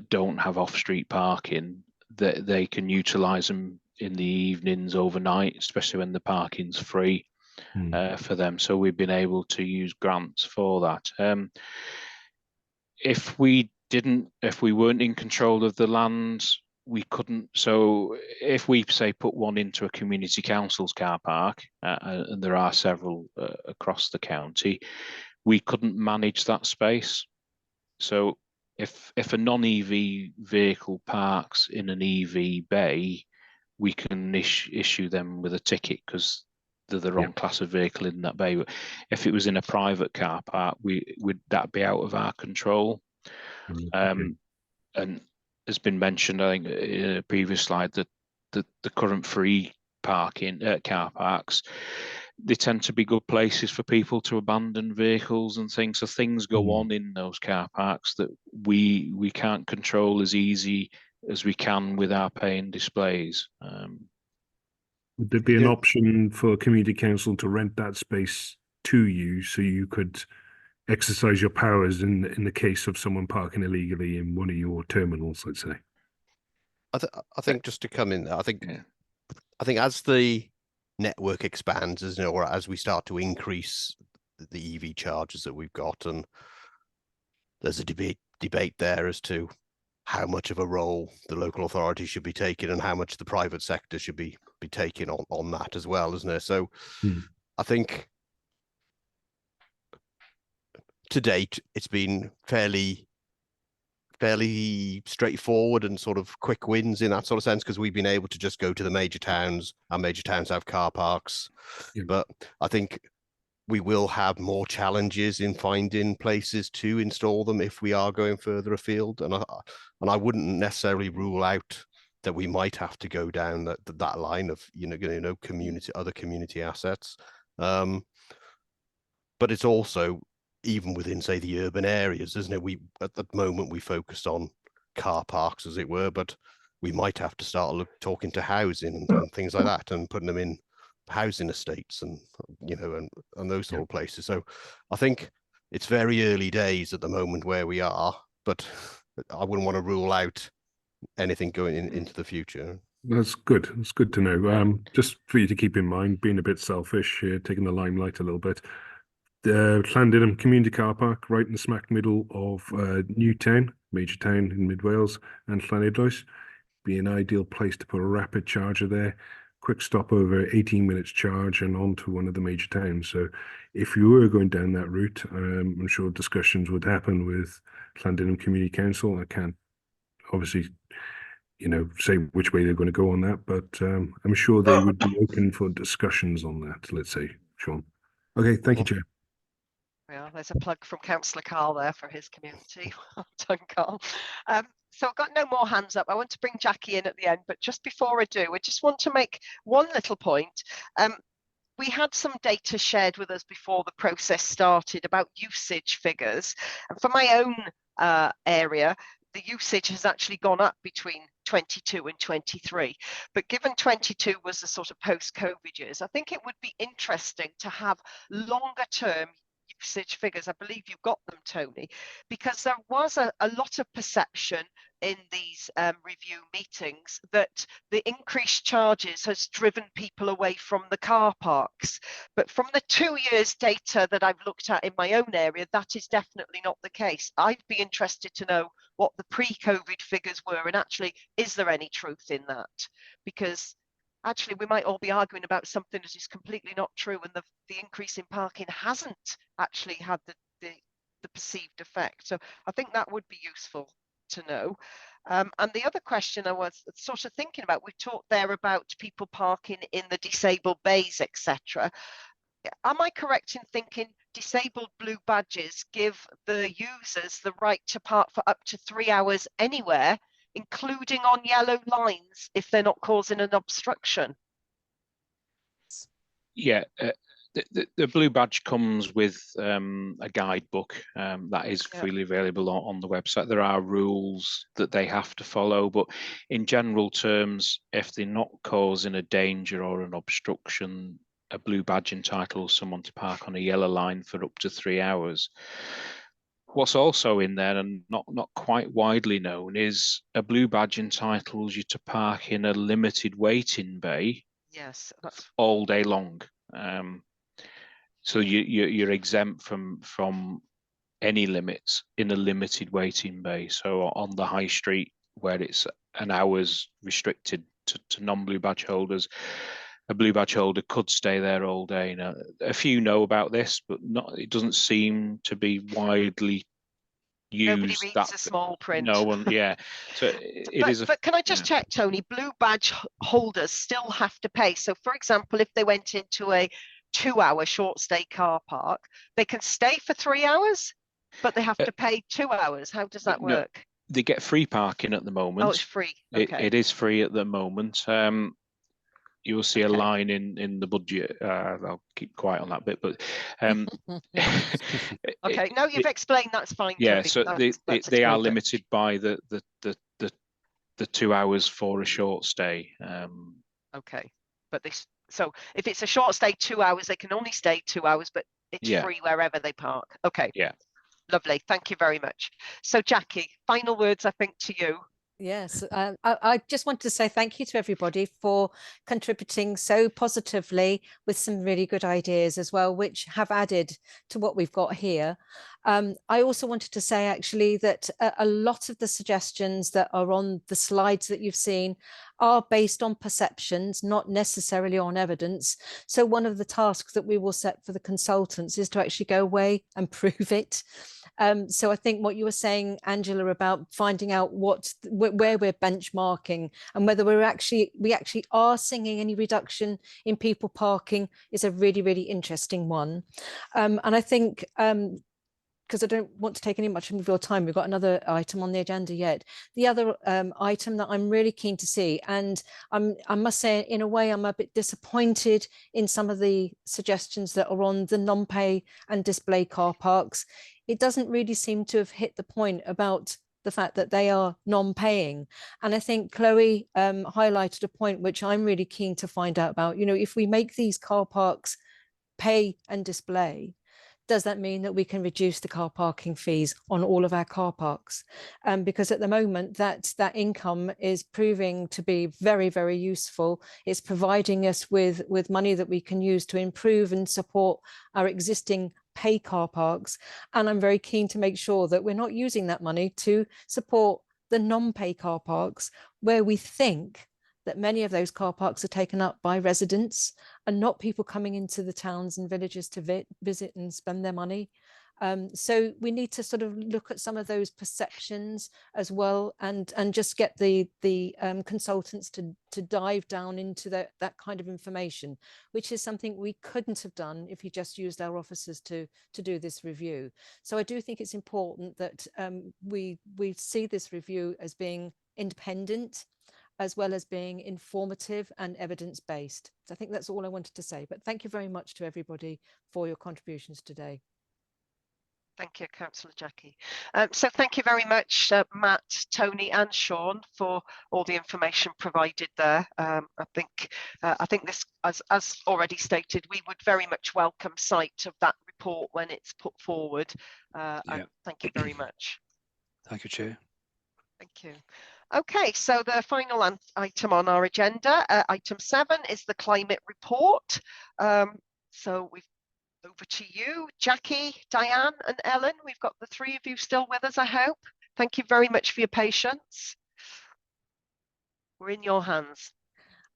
don't have off-street parking, that they can utilise them in the evenings, overnight, especially when the parking's free for them. So we've been able to use grants for that. If we weren't in control of the land, we couldn't. So if we say put one into a community council's car park, and there are several across the county, we couldn't manage that space. So if a non-EV vehicle parks in an EV bay, we can issue them with a ticket because they're the wrong class of vehicle in that bay. But if it was in a private car park, would that be out of our control? And has been mentioned, I think, in a previous slide, that the current free parking car parks, they tend to be good places for people to abandon vehicles and things. So things go on in those car parks that we can't control as easy as we can with our paying displays. Would there be an option for a community council to rent that space to you so you could exercise your powers in the case of someone parking illegally in one of your terminals, let's say? I think just to come in there, I think as the network expands, or as we start to increase the EV charges that we've got, and there's a debate there as to how much of a role the local authority should be taking and how much the private sector should be taking on that as well, isn't there? So I think to date it's been fairly straightforward and sort of quick wins in that sort of sense, because we've been able to just go to the major towns. Our major towns have car parks, but I think we will have more challenges in finding places to install them if we are going further afield, and I wouldn't necessarily rule out that we might have to go down that line of other community assets, but it's also, even within, say, the urban areas, isn't it? We at the moment we focused on car parks, as it were, but we might have to start talking to housing and things like that, and putting them in housing estates and and those sort of places. So I think it's very early days at the moment where we are, but I wouldn't want to rule out anything going into the future. That's good. It's good to know. Just for you to keep in mind, being a bit selfish here, taking the limelight a little bit. Llandudno Community Car Park, right in the smack middle of Newtown, major town in Mid Wales, and Llanidloes. Be an ideal place to put a rapid charger there. Quick stopover, 18 minutes charge, and on to one of the major towns. So if you were going down that route, I'm sure discussions would happen with Llandudno Community Council. I can't obviously, say which way they're going to go on that, but I'm sure they would be open for discussions on that, let's say, Sean. Okay, thank you, Chair. Well, there's a plug from Councillor Carl there for his community. Well done, Carl. So I've got no more hands up. I want to bring Jackie in at the end, but just before I do, I just want to make one little point. We had some data shared with us before the process started about usage figures. And for my own area, the usage has actually gone up between 22 and 23. But given 22 was the sort of post-COVID years, I think it would be interesting to have longer term usage figures. I believe you've got them, Tony, because there was a lot of perception in these review meetings that the increased charges has driven people away from the car parks. But from the 2 years data that I've looked at in my own area, that is definitely not the case. I'd be interested to know what the pre-COVID figures were, and actually, is there any truth in that? Because actually we might all be arguing about something that is completely not true, and the increase in parking hasn't actually had the perceived effect. So I think that would be useful to know. And the other question I was sort of thinking about, we talked there about people parking in the disabled bays, etc. Am I correct in thinking disabled blue badges give the users the right to park for up to 3 hours anywhere, including on yellow lines, if they're not causing an obstruction? Yeah, the blue badge comes with a guidebook that is freely available on the website. There are rules that they have to follow, but in general terms, if they're not causing a danger or an obstruction, a blue badge entitles someone to park on a yellow line for up to 3 hours. What's also in there and not quite widely known is a blue badge entitles you to park in a limited waiting bay. Yes, all day long. So you're exempt from any limits in a limited waiting bay. So on the high street where it's an hour's restricted to non-blue badge holders, a blue badge holder could stay there all day. Now, a few know about this, but it doesn't seem to be widely used. Nobody reads the small print. No one, yeah. So but can I just check, Tony? Blue badge holders still have to pay. So, for example, if they went into a 2-hour short stay car park, they can stay for 3 hours, but they have to pay 2 hours. How does that work? No, they get free parking at the moment. Oh, it's free. Okay. It is free at the moment. You'll see a line in the budget. I'll keep quiet on that bit, but okay. Now you've explained, that's fine. Yeah, Tony. so they are limited by the 2 hours for a short stay. Okay, but so if it's a short stay 2 hours, they can only stay 2 hours, but it's free wherever they park. Okay. Yeah. Lovely. Thank you very much. So Jackie, final words, I think, to you. Yes, I just wanted to say thank you to everybody for contributing so positively with some really good ideas as well, which have added to what we've got here. I also wanted to say actually that a lot of the suggestions that are on the slides that you've seen are based on perceptions, not necessarily on evidence. So one of the tasks that we will set for the consultants is to actually go away and prove it. So I think what you were saying, Angela, about finding out where we're benchmarking and whether we actually are seeing any reduction in people parking is a really, really interesting one. And I think because I don't want to take any much of your time, we've got another item on the agenda yet. The other item that I'm really keen to see, and I must say, in a way, I'm a bit disappointed in some of the suggestions that are on the non-pay and display car parks. It doesn't really seem to have hit the point about the fact that they are non-paying. And I think Chloe highlighted a point which I'm really keen to find out about. You know, if we make these car parks pay and display, does that mean that we can reduce the car parking fees on all of our car parks? Because at the moment that income is proving to be very, very useful. It's providing us with money that we can use to improve and support our existing pay car parks. And I'm very keen to make sure that we're not using that money to support the non-pay car parks, where we think that many of those car parks are taken up by residents and not people coming into the towns and villages to visit and spend their money. So we need to sort of look at some of those perceptions as well, and just get the consultants to dive down into that kind of information, which is something we couldn't have done if you just used our officers to do this review. So I do think it's important that we see this review as being independent, as well as being informative and evidence-based. So I think that's all I wanted to say, but thank you very much to everybody for your contributions today. Thank you, Councillor Jackie. So thank you very much, Matt, Tony and Sean, for all the information provided there. I think this, as already stated, we would very much welcome sight of that report when it's put forward. And thank you very much. Thank you, Chair. Thank you. Okay, so the final item on our agenda, item 7, is the climate report. So we've over to you, Jackie, Diane and Ellen. We've got the 3 of you still with us, I hope. Thank you very much for your patience. We're in your hands.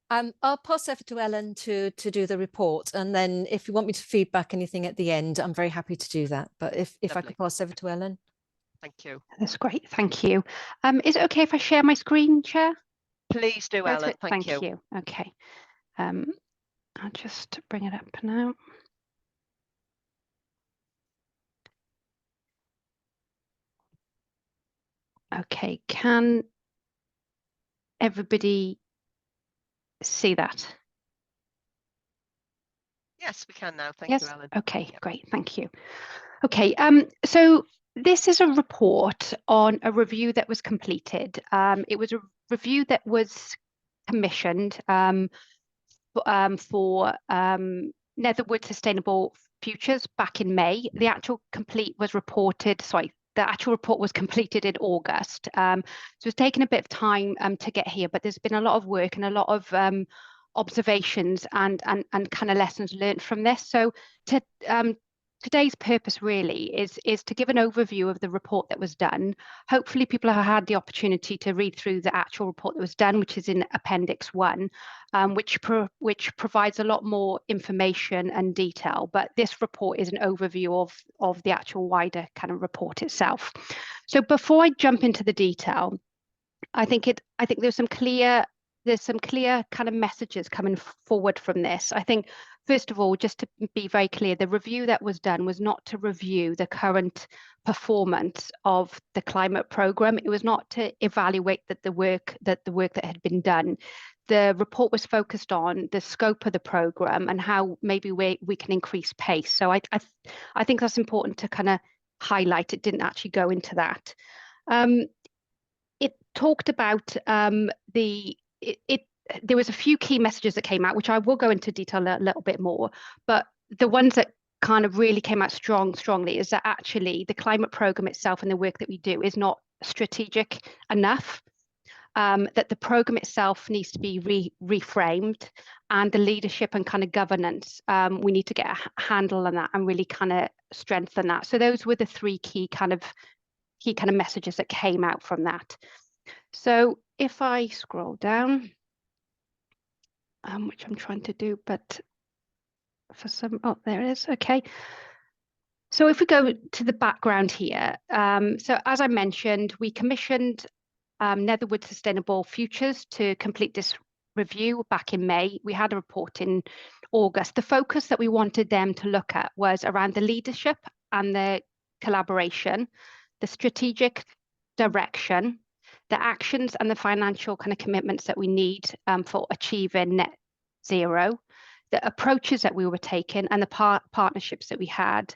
I'll pass over to Ellen to do the report, and then if you want me to feedback anything at the end, I'm very happy to do that. But if I could pass over to Ellen. Thank you. That's great, thank you. Is it okay if I share my screen, Chair? Please do, Ellen. Thank you. Okay. I'll just bring it up now. Okay, can everybody see that? Yes, we can now. Thank Yes? you, Ellen. Okay, great, thank you. Okay, so this is a report on a review that was completed. It was a review that was commissioned for Netherwood Sustainable Futures back in May. The actual report was completed in August. So it's taken a bit of time to get here, but there's been a lot of work and a lot of observations and kind of lessons learned from this. So today's purpose really is to give an overview of the report that was done. Hopefully people have had the opportunity to read through the actual report that was done, which is in Appendix 1, which provides a lot more information and detail. But this report is an overview of the actual wider kind of report itself. So before I jump into the detail, I think there's some clear kind of messages coming forward from this. I think, first of all, just to be very clear, the review that was done was not to review the current performance of the climate programme. It was not to evaluate the work that had been done. The report was focused on the scope of the programme and how maybe we can increase pace. So I think that's important to kind of highlight. It didn't actually go into that. It talked about there was a few key messages that came out, which I will go into detail a little bit more, but the ones that kind of really came out strongly is that actually the climate programme itself and the work that we do is not strategic enough, that the programme itself needs to be reframed, and the leadership and kind of governance, we need to get a handle on that and really kind of strengthen that. So those were the 3 key kind of messages that came out from that. So if I scroll down, which I'm trying to do, but for some, oh, there it is. Okay. So if we go to the background here, so as I mentioned, we commissioned Netherwood Sustainable Futures to complete this review back in May. We had a report in August. The focus that we wanted them to look at was around the leadership and the collaboration, the strategic direction, the actions and the financial kind of commitments that we need for achieving net zero, the approaches that we were taking and the partnerships that we had,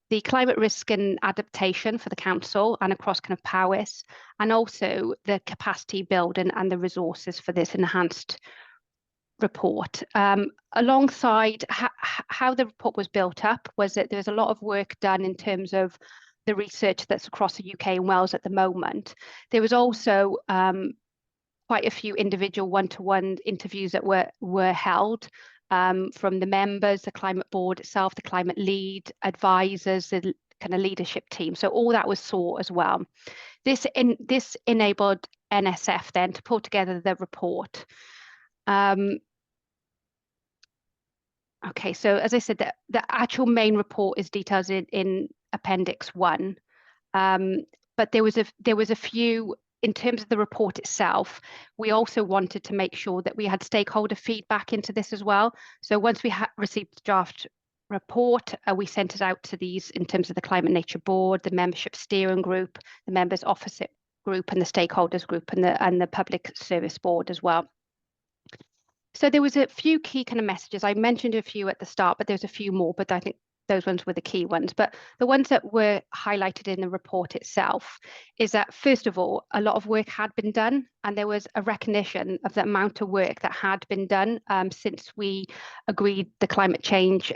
the climate risk and adaptation for the council and across kind of powers, and also the capacity building and the resources for this enhanced report. Alongside how the report was built up was that there's a lot of work done in terms of the research that's across the UK and Wales at the moment. There was also quite a few individual one-to-one interviews that were held from the members, the climate board itself, the climate lead, advisors, the kind of leadership team. So all that was sought as well. This enabled NSF then to pull together the report. Okay, so as I said, the actual main report is detailed in Appendix 1, but there was a few. In terms of the report itself, we also wanted to make sure that we had stakeholder feedback into this as well. So once we received the draft report, we sent it out to these in terms of the Climate Nature Board, the membership steering group, the members office group, and the stakeholders group, and the public service board as well. So there was a few key kind of messages. I mentioned a few at the start, but there's a few more, but I think those ones were the key ones. But the ones that were highlighted in the report itself is that, first of all, a lot of work had been done, and there was a recognition of the amount of work that had been done since we agreed the climate change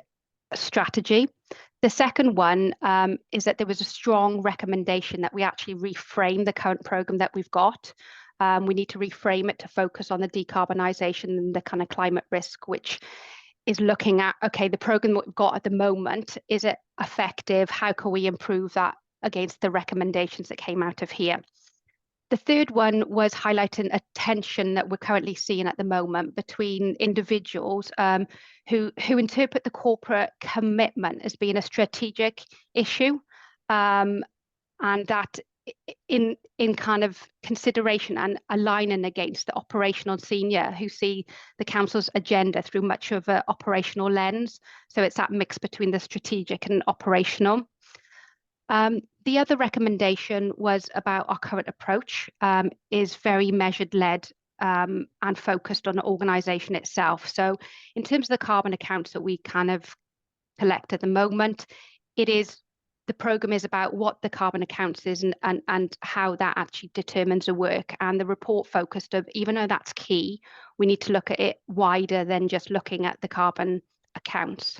strategy. The second one is that there was a strong recommendation that we actually reframe the current programme that we've got. We need to reframe it to focus on the decarbonisation and the kind of climate risk, which is looking at, okay, the programme that we've got at the moment, is it effective? How can we improve that against the recommendations that came out of here? The third one was highlighting a tension that we're currently seeing at the moment between individuals who interpret the corporate commitment as being a strategic issue, and that in kind of consideration and aligning against the operational senior who see the council's agenda through much of an operational lens. So it's that mix between the strategic and operational. The other recommendation was about our current approach is very measured led and focused on the organisation itself. So in terms of the carbon accounts that we kind of collect at the moment, the programme is about what the carbon accounts is and how that actually determines the work. And the report focused of, even though that's key, we need to look at it wider than just looking at the carbon accounts.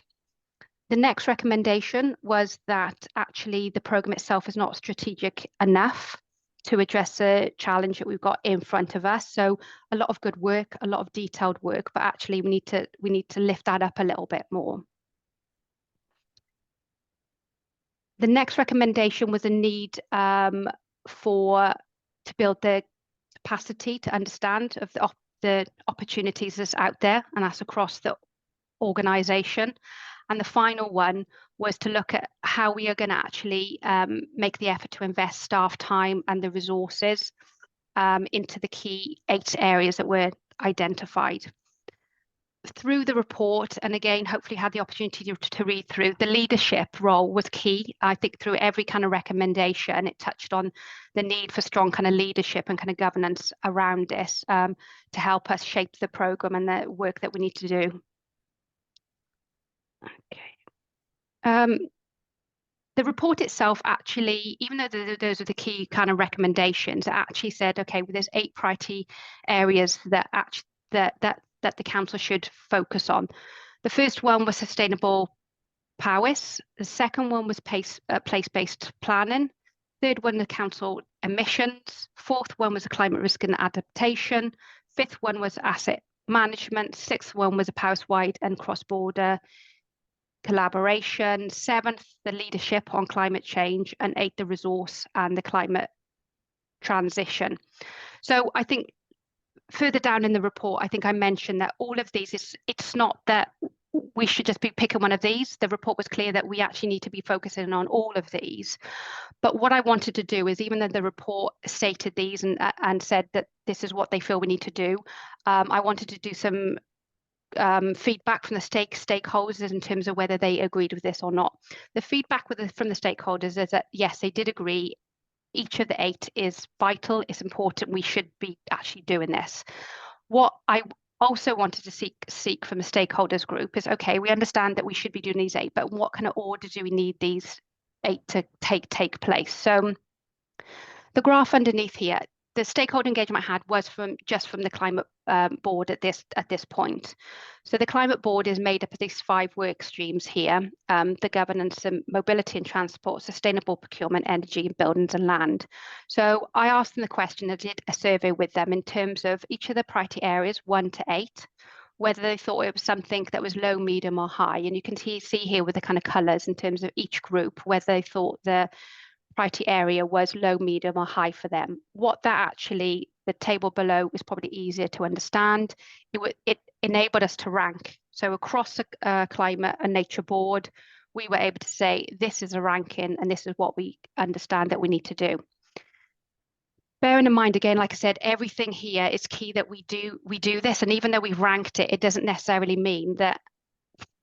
The next recommendation was that actually the programme itself is not strategic enough to address the challenge that we've got in front of us. So a lot of good work, a lot of detailed work, but actually we need to lift that up a little bit more. The next recommendation was a need to build the capacity to understand of the opportunities that's out there, and that's across the organisation. And the final one was to look at how we are going to actually make the effort to invest staff time and the resources into the key 8 areas that were identified. Through the report, and again, hopefully had the opportunity to read through, the leadership role was key. I think through every kind of recommendation, it touched on the need for strong kind of leadership and kind of governance around this to help us shape the programme and the work that we need to do. Okay. The report itself actually, even though those are the key kind of recommendations, it actually said, okay, well, there's 8 priority areas that the council should focus on. The first one was sustainable powers. The second one was place-based planning. Third one, the council emissions. Fourth one was the climate risk and adaptation. Fifth one was asset management. Sixth one was a powers-wide and cross-border collaboration. Seventh, the leadership on climate change. And 8th, the resource and the climate transition. So I think further down in the report, I think I mentioned that all of these, it's not that we should just be picking one of these. The report was clear that we actually need to be focusing on all of these. But what I wanted to do is, even though the report stated these and said that this is what they feel we need to do, I wanted to do some feedback from the stakeholders in terms of whether they agreed with this or not. The feedback from the stakeholders is that, yes, they did agree. Each of the 8 is vital, it's important, we should be actually doing this. What I also wanted to seek from the stakeholders group is, okay, we understand that we should be doing these 8, but what kind of order do we need these 8 to take place? So the graph underneath here, the stakeholder engagement I had was just from the climate board at this point. So the climate board is made up of these 5 work streams here: the governance and mobility and transport, sustainable procurement, energy, and buildings and land. So I asked them the question, I did a survey with them in terms of each of the priority areas 1 to 8. whether they thought it was something that was low, medium or high. And you can see here with the kind of colours in terms of each group, whether they thought the priority area was low, medium or high for them. What that actually, the table below is probably easier to understand. It enabled us to rank. So across a climate and nature board, we were able to say, this is a ranking and this is what we understand that we need to do. Bearing in mind, again, like I said, everything here is key that we do this. And even though we've ranked it, it doesn't necessarily mean that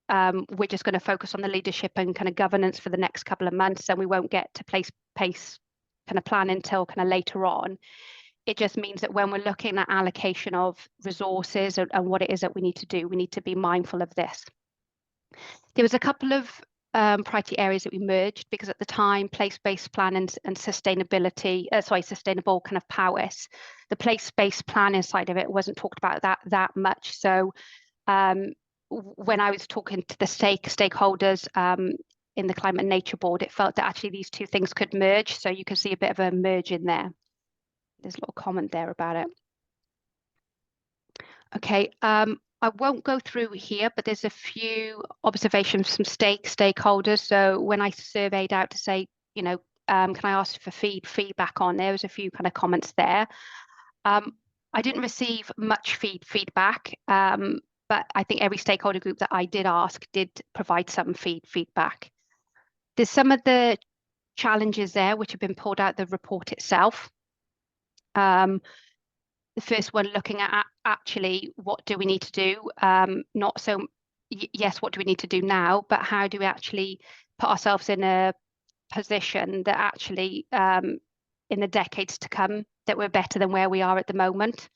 we're just going to focus on the leadership and kind of governance for the next couple of months, and we won't get to pace kind of plan until kind of later on. It just means that when we're looking at allocation of resources and what it is that we need to do, we need to be mindful of this. There was a couple of priority areas that we merged because at the time, place-based planning and sustainability, sustainable kind of prowess, the place-based planning side of it wasn't talked about that much. So when I was talking to the stakeholders in the Climate and Nature Board, it felt that actually these two things could merge. So you can see a bit of a merge in there. There's a little comment there about it. Okay, I won't go through here, but there's a few observations from stakeholders. So when I surveyed out to say, you know, can I ask for feedback on, there was a few kind of comments there. I didn't receive much feedback, but I think every stakeholder group that I did ask did provide some feedback. There's some of the challenges there which have been pulled out the report itself. The first one looking at actually what do we need to do, not so yes, what do we need to do now, but how do we actually put ourselves in a position that actually in the decades to come that we're better than where we are at the moment.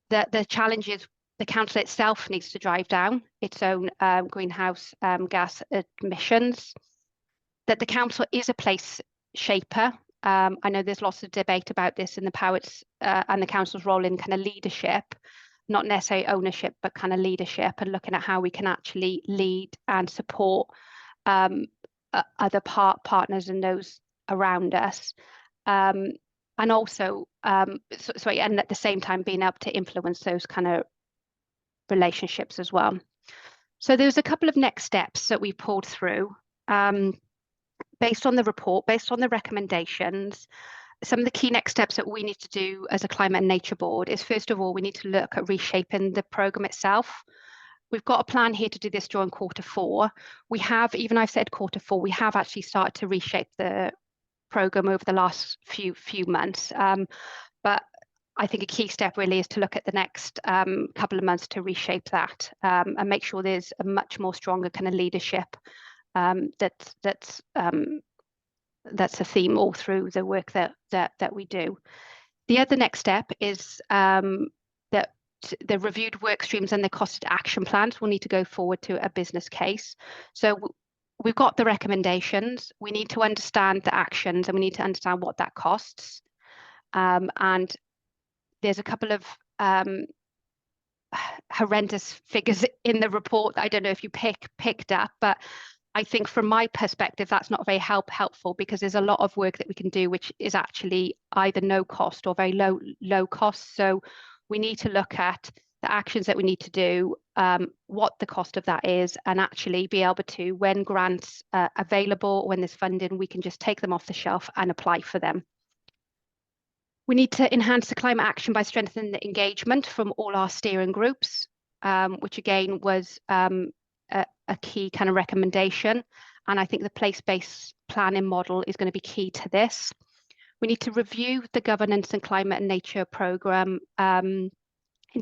The challenge is the council itself needs to drive down its own greenhouse gas emissions, that the council is a place shaper. I know there's lots of debate about this in the powers and the council's role in kind of leadership, not necessarily ownership, but kind of leadership, and looking at how we can actually lead and support other partners and those around us. And also, and at the same time being able to influence those kind of relationships as well. So there's a couple of next steps that we pulled through. Based on the report, based on the recommendations, some of the key next steps that we need to do as a Climate and Nature Board is, first of all, we need to look at reshaping the programme itself. We've got a plan here to do this during Q4. We have, even I've said Q4, we have actually started to reshape the programme over the last few months. But I think a key step really is to look at the next couple of months to reshape that and make sure there's a much more stronger kind of leadership. That's a theme all through the work that we do. The other next step is that the reviewed work streams and the costed action plans will need to go forward to a business case. So we've got the recommendations. We need to understand the actions and we need to understand what that costs. And there's a couple of horrendous figures in the report that I don't know if you picked up, but I think from my perspective, that's not very helpful because there's a lot of work that we can do, which is actually either no cost or very low cost. So we need to look at the actions that we need to do, what the cost of that is, and actually be able to, when grants are available, when there's funding, we can just take them off the shelf and apply for them. We need to enhance the climate action by strengthening the engagement from all our steering groups, which again was a key kind of recommendation. And I think the place-based planning model is going to be key to this. We need to review the governance and climate and nature programme in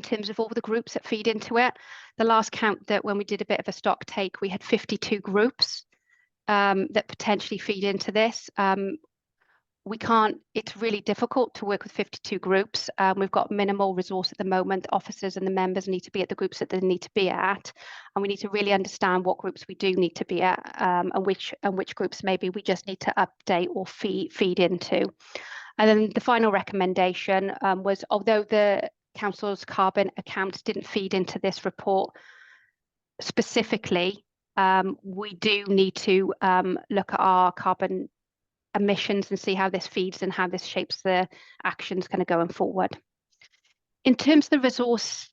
terms of all the groups that feed into it. The last count that when we did a bit of a stock take, we had 52 groups that potentially feed into this. It's really difficult to work with 52 groups. We've got minimal resource at the moment. The officers and the members need to be at the groups that they need to be at. And we need to really understand what groups we do need to be at and which groups maybe we just need to update or feed into. And then the final recommendation was, although the council's carbon accounts didn't feed into this report specifically, we do need to look at our carbon emissions and see how this feeds and how this shapes the actions kind of going forward. In terms of the resource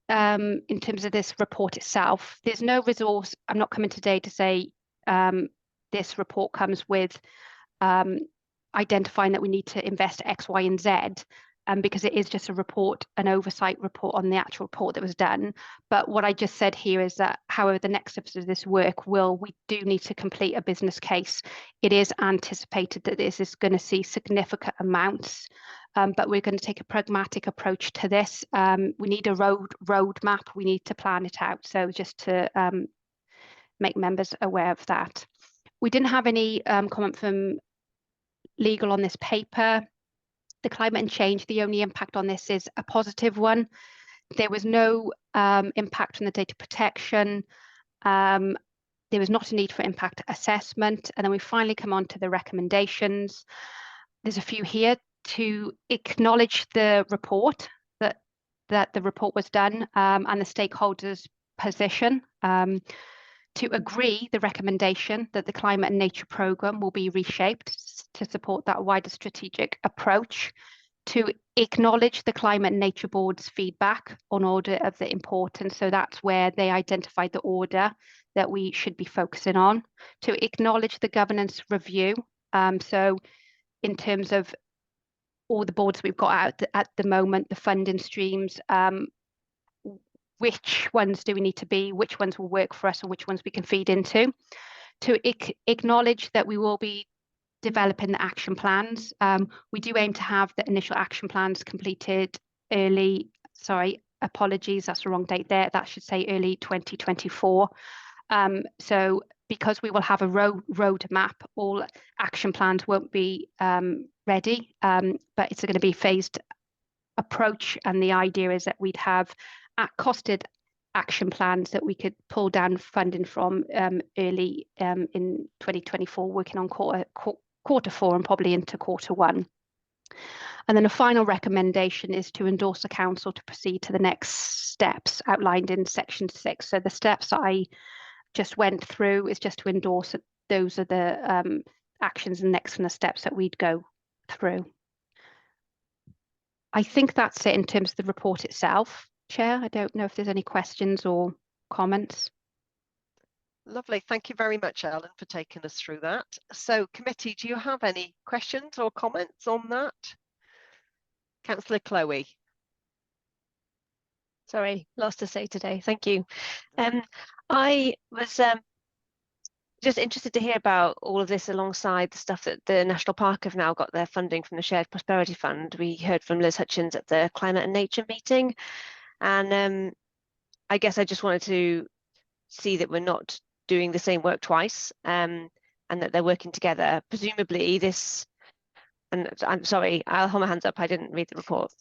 in terms of this report itself, there's no resource. I'm not coming today to say this report comes with identifying that we need to invest X, Y, and Z, because it is just a report, an oversight report on the actual report that was done. But what I just said here is that, however, the next steps of this work we do need to complete a business case. It is anticipated that this is going to see significant amounts, but we're going to take a pragmatic approach to this. We need a roadmap. We need to plan it out. So just to make members aware of that. We didn't have any comment from legal on this paper. The climate and change, the only impact on this is a positive one. There was no impact on the data protection. There was not a need for impact assessment. And then we finally come on to the recommendations. There's a few here to acknowledge the report, that the report was done, and the stakeholders' position. To agree the recommendation that the climate and nature programme will be reshaped to support that wider strategic approach, to acknowledge the climate and nature board's feedback on order of the importance. So that's where they identified the order that we should be focusing on, to acknowledge the governance review. So in terms of all the boards we've got out at the moment, the funding streams, which ones do we need to be, which ones will work for us, and which ones we can feed into, to acknowledge that we will be developing the action plans. We do aim to have the initial action plans completed apologies, that's the wrong date there. That should say early 2024. So because we will have a roadmap, all action plans won't be ready, but it's going to be phased approach. And the idea is that we'd have costed action plans that we could pull down funding from early in 2024, working on quarter four and probably into quarter one. And then a final recommendation is to endorse the council to proceed to the next steps outlined in section 6. So the steps I just went through is just to endorse it. Those are the actions and next from the steps that we'd go through. I think that's it in terms of the report itself. Chair, I don't know if there's any questions or comments. Lovely. Thank you very much, Ellen, for taking us through that. So, committee, do you have any questions or comments on that? Councillor Chloe. Sorry, lots to say today. Thank you. I was just interested to hear about all of this alongside the stuff that the National Park have now got their funding from the Shared Prosperity Fund. We heard from Liz Hutchins at the Climate and Nature meeting. And I guess I just wanted to see that we're not doing the same work twice, and that they're working together. Presumably this, and I'm sorry, I'll hold my hands up, I didn't read the report,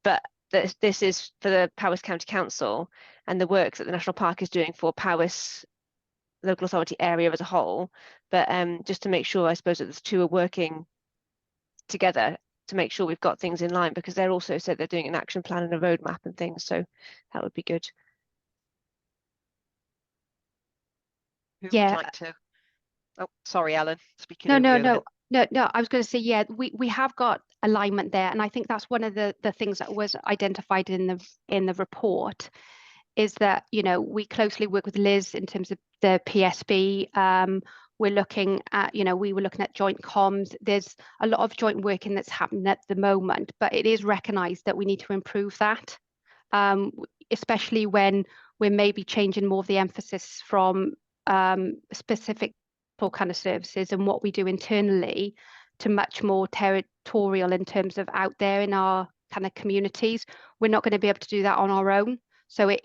but this is for the Powys County Council and the work that the National Park is doing for Powys local authority area as a whole. But just to make sure, I suppose, that the two are working together to make sure we've got things in line, because they're also said they're doing an action plan and a roadmap and things, so that would be good. Who would like to? Oh, sorry, Ellen. Speaking. No. I was going to say, yeah, we have got alignment there, and I think that's one of the things that was identified in the report, is that, you know, we closely work with Liz in terms of the PSB. We're looking at, you know, we were looking at joint comms. There's a lot of joint working that's happening at the moment, but it is recognised that we need to improve that, especially when we're maybe changing more of the emphasis from specific kind of services and what we do internally to much more territorial in terms of out there in our kind of communities. We're not going to be able to do that on our own. So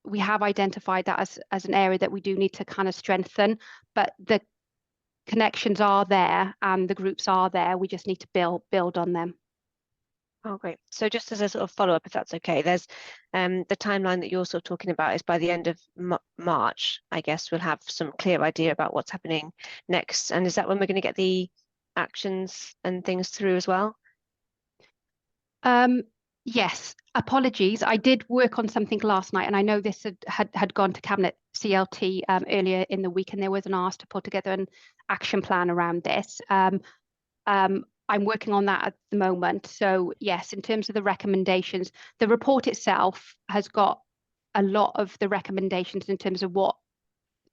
we have identified that as an area that we do need to kind of strengthen, but the connections are there and the groups are there. We just need to build on them. Oh, great. So just as a sort of follow-up, if that's okay, there's the timeline that you're sort of talking about is by the end of March, I guess we'll have some clear idea about what's happening next. And is that when we're going to get the actions and things through as well? Yes, apologies. I did work on something last night, and I know this had gone to Cabinet CLT earlier in the week, and there was an ask to put together an action plan around this. I'm working on that at the moment. So yes, in terms of the recommendations, the report itself has got a lot of the recommendations in terms of what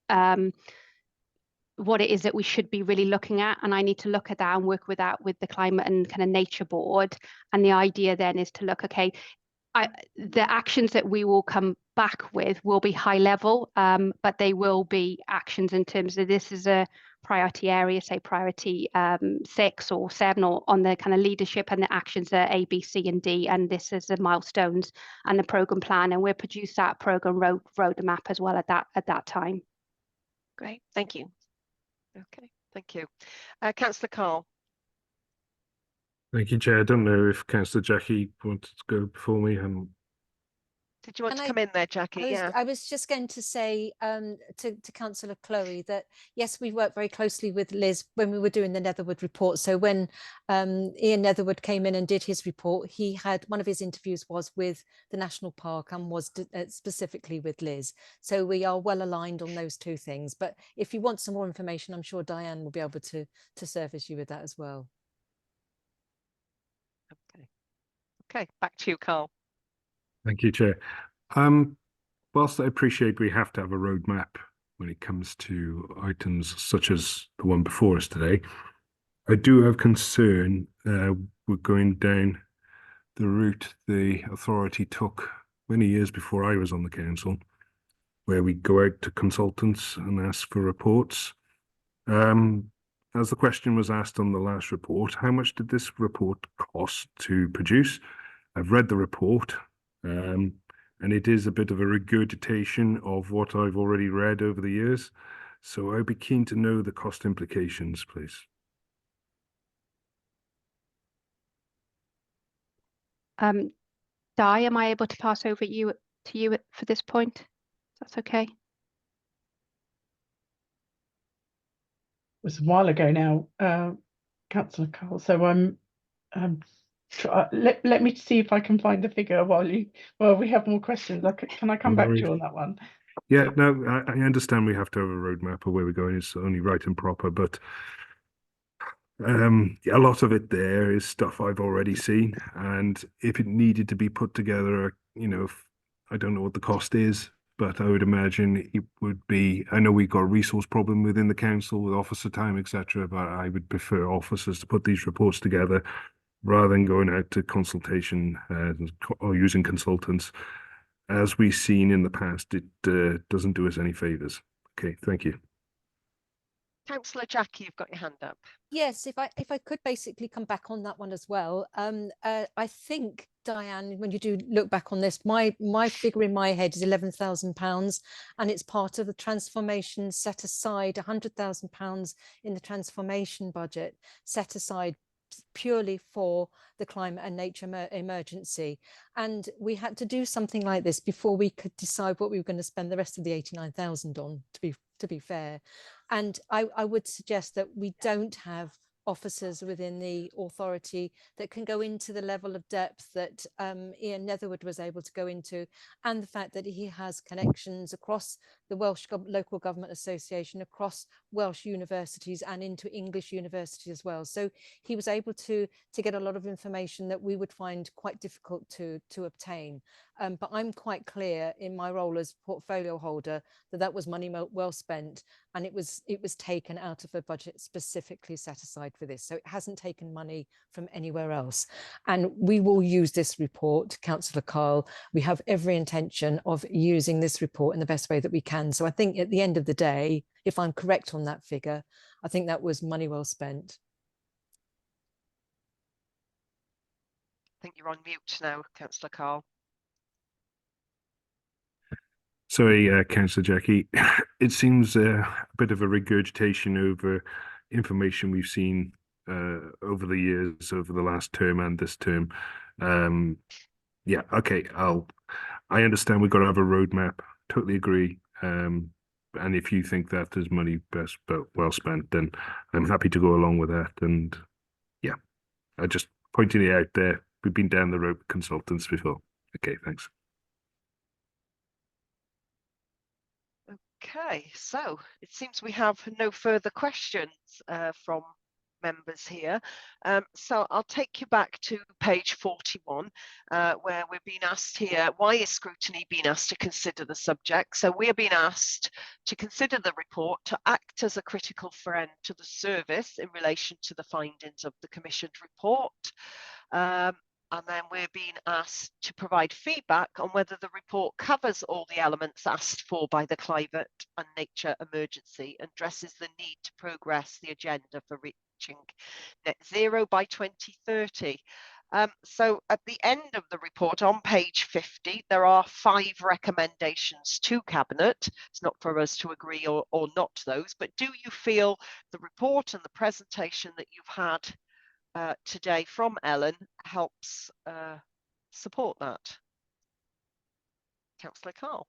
it is that we should be really looking at. And I need to look at that and work with that with the climate and kind of nature board. And the idea then is to look, okay, the actions that we will come back with will be high level, but they will be actions in terms of this is a priority area, say priority 6 or 7, or on the kind of leadership, and the actions are A, B, C, and D, and this is the milestones and the program plan, and we'll produce that program roadmap as well at that time. Great, thank you. Okay, thank you. Councillor Carl. Thank you, Chair. I don't know if Councillor Jackie wanted to go before me. Did you want to come in there, Jackie? I was just going to say to Councillor Chloe that yes, we worked very closely with Liz when we were doing the Netherwood report. So when Ian Netherwood came in and did his report, he had one of his interviews was with the National Park and was specifically with Liz. So we are well aligned on those two things. But if you want some more information, I'm sure Diane will be able to service you with that as well. Okay, back to you, Carl. Thank you, Chair. Whilst I appreciate we have to have a roadmap when it comes to items such as the one before us today, I do have concern we're going down the route the authority took many years before I was on the council, where we go out to consultants and ask for reports. As the question was asked on the last report, how much did this report cost to produce? I've read the report, and it is a bit of a regurgitation of what I've already read over the years. So I'd be keen to know the cost implications, please. Di, am I able to pass over to you for this point? That's okay. It was a while ago now, Councillor Carl. So let me see if I can find the figure while we have more questions. Can I come back to you on that one? Yeah, no, I understand we have to have a roadmap of where we're going. It's only right and proper, but a lot of it there is stuff I've already seen, and if it needed to be put together, I don't know what the cost is, but I would imagine it would be, I know we've got a resource problem within the council with officer time, etc., but I would prefer officers to put these reports together rather than going out to consultation or using consultants. As we've seen in the past, it doesn't do us any favours. Okay, thank you. Councillor Jackie, you've got your hand up. Yes, if I could basically come back on that one as well. I think, Diane, when you do look back on this, my figure in my head is £11,000, and it's part of the transformation set aside, £100,000 in the transformation budget set aside purely for the climate and nature emergency. And we had to do something like this before we could decide what we were going to spend the rest of the 89,000 on, to be fair. And I would suggest that we don't have officers within the authority that can go into the level of depth that Ian Netherwood was able to go into, and the fact that he has connections across the Welsh Local Government Association, across Welsh universities and into English universities as well. So he was able to get a lot of information that we would find quite difficult to obtain. But I'm quite clear in my role as portfolio holder that was money well spent, and it was taken out of a budget specifically set aside for this. So it hasn't taken money from anywhere else. And we will use this report, Councillor Carl. We have every intention of using this report in the best way that we can. So I think at the end of the day, if I'm correct on that figure, I think that was money well spent. I think you're on mute now, Councillor Carl. Sorry, Councillor Jackie. It seems a bit of a regurgitation over information we've seen over the years, over the last term and this term. Yeah, okay. I understand we've got to have a roadmap. Totally agree. And if you think that there's money best but well spent, then I'm happy to go along with that. And yeah, I just pointing it out there. We've been down the road with consultants before. Okay, thanks. Okay, so it seems we have no further questions from members here. So I'll take you back to page 41, where we're being asked here, why is Scrutiny being asked to consider the subject? So we're being asked to consider the report, to act as a critical friend to the service in relation to the findings of the commissioned report. And then we're being asked to provide feedback on whether the report covers all the elements asked for by the climate and nature emergency and addresses the need to progress the agenda for reaching net zero by 2030. So at the end of the report on page 50, there are 5 recommendations to Cabinet. It's not for us to agree or not those, but do you feel the report and the presentation that you've had today from Ellen helps support that? Councillor Carl.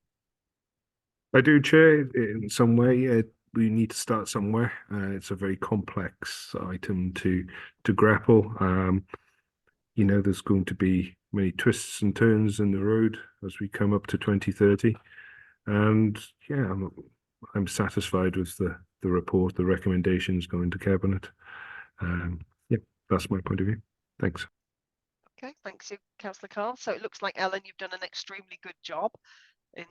I do, Chair, in some way. We need to start somewhere. It's a very complex item to grapple. You know, there's going to be many twists and turns in the road as we come up to 2030. And yeah, I'm satisfied with the report, the recommendations going to Cabinet. Yeah, that's my point of view. Thanks. Okay, thanks you, Councillor Carl. So it looks like, Ellen, you've done an extremely good job in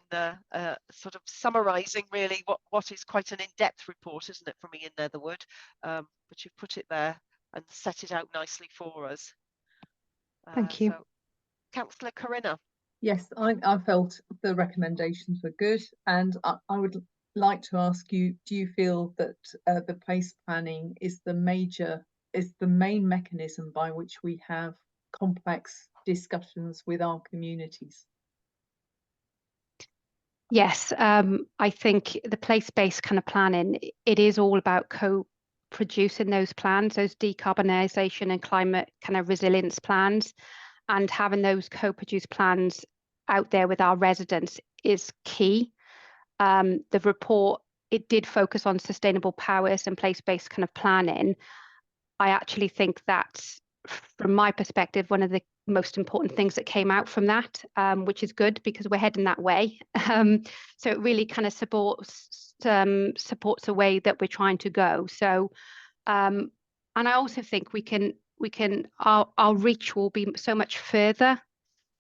sort of summarising really what is quite an in-depth report, isn't it, from Ian Netherwood? But you've put it there and set it out nicely for us. Thank you. So, Councillor Corinna. Yes, I felt the recommendations were good, and I would like to ask you, do you feel that the place planning is the main mechanism by which we have complex discussions with our communities? Yes, I think the place-based kind of planning, it is all about co-producing those plans, those decarbonisation and climate kind of resilience plans, and having those co-produced plans out there with our residents is key. The report, it did focus on sustainable powers and place-based kind of planning. I actually think that's, from my perspective, one of the most important things that came out from that, which is good because we're heading that way. So it really kind of supports the way that we're trying to go. So, and I also think our reach will be so much further.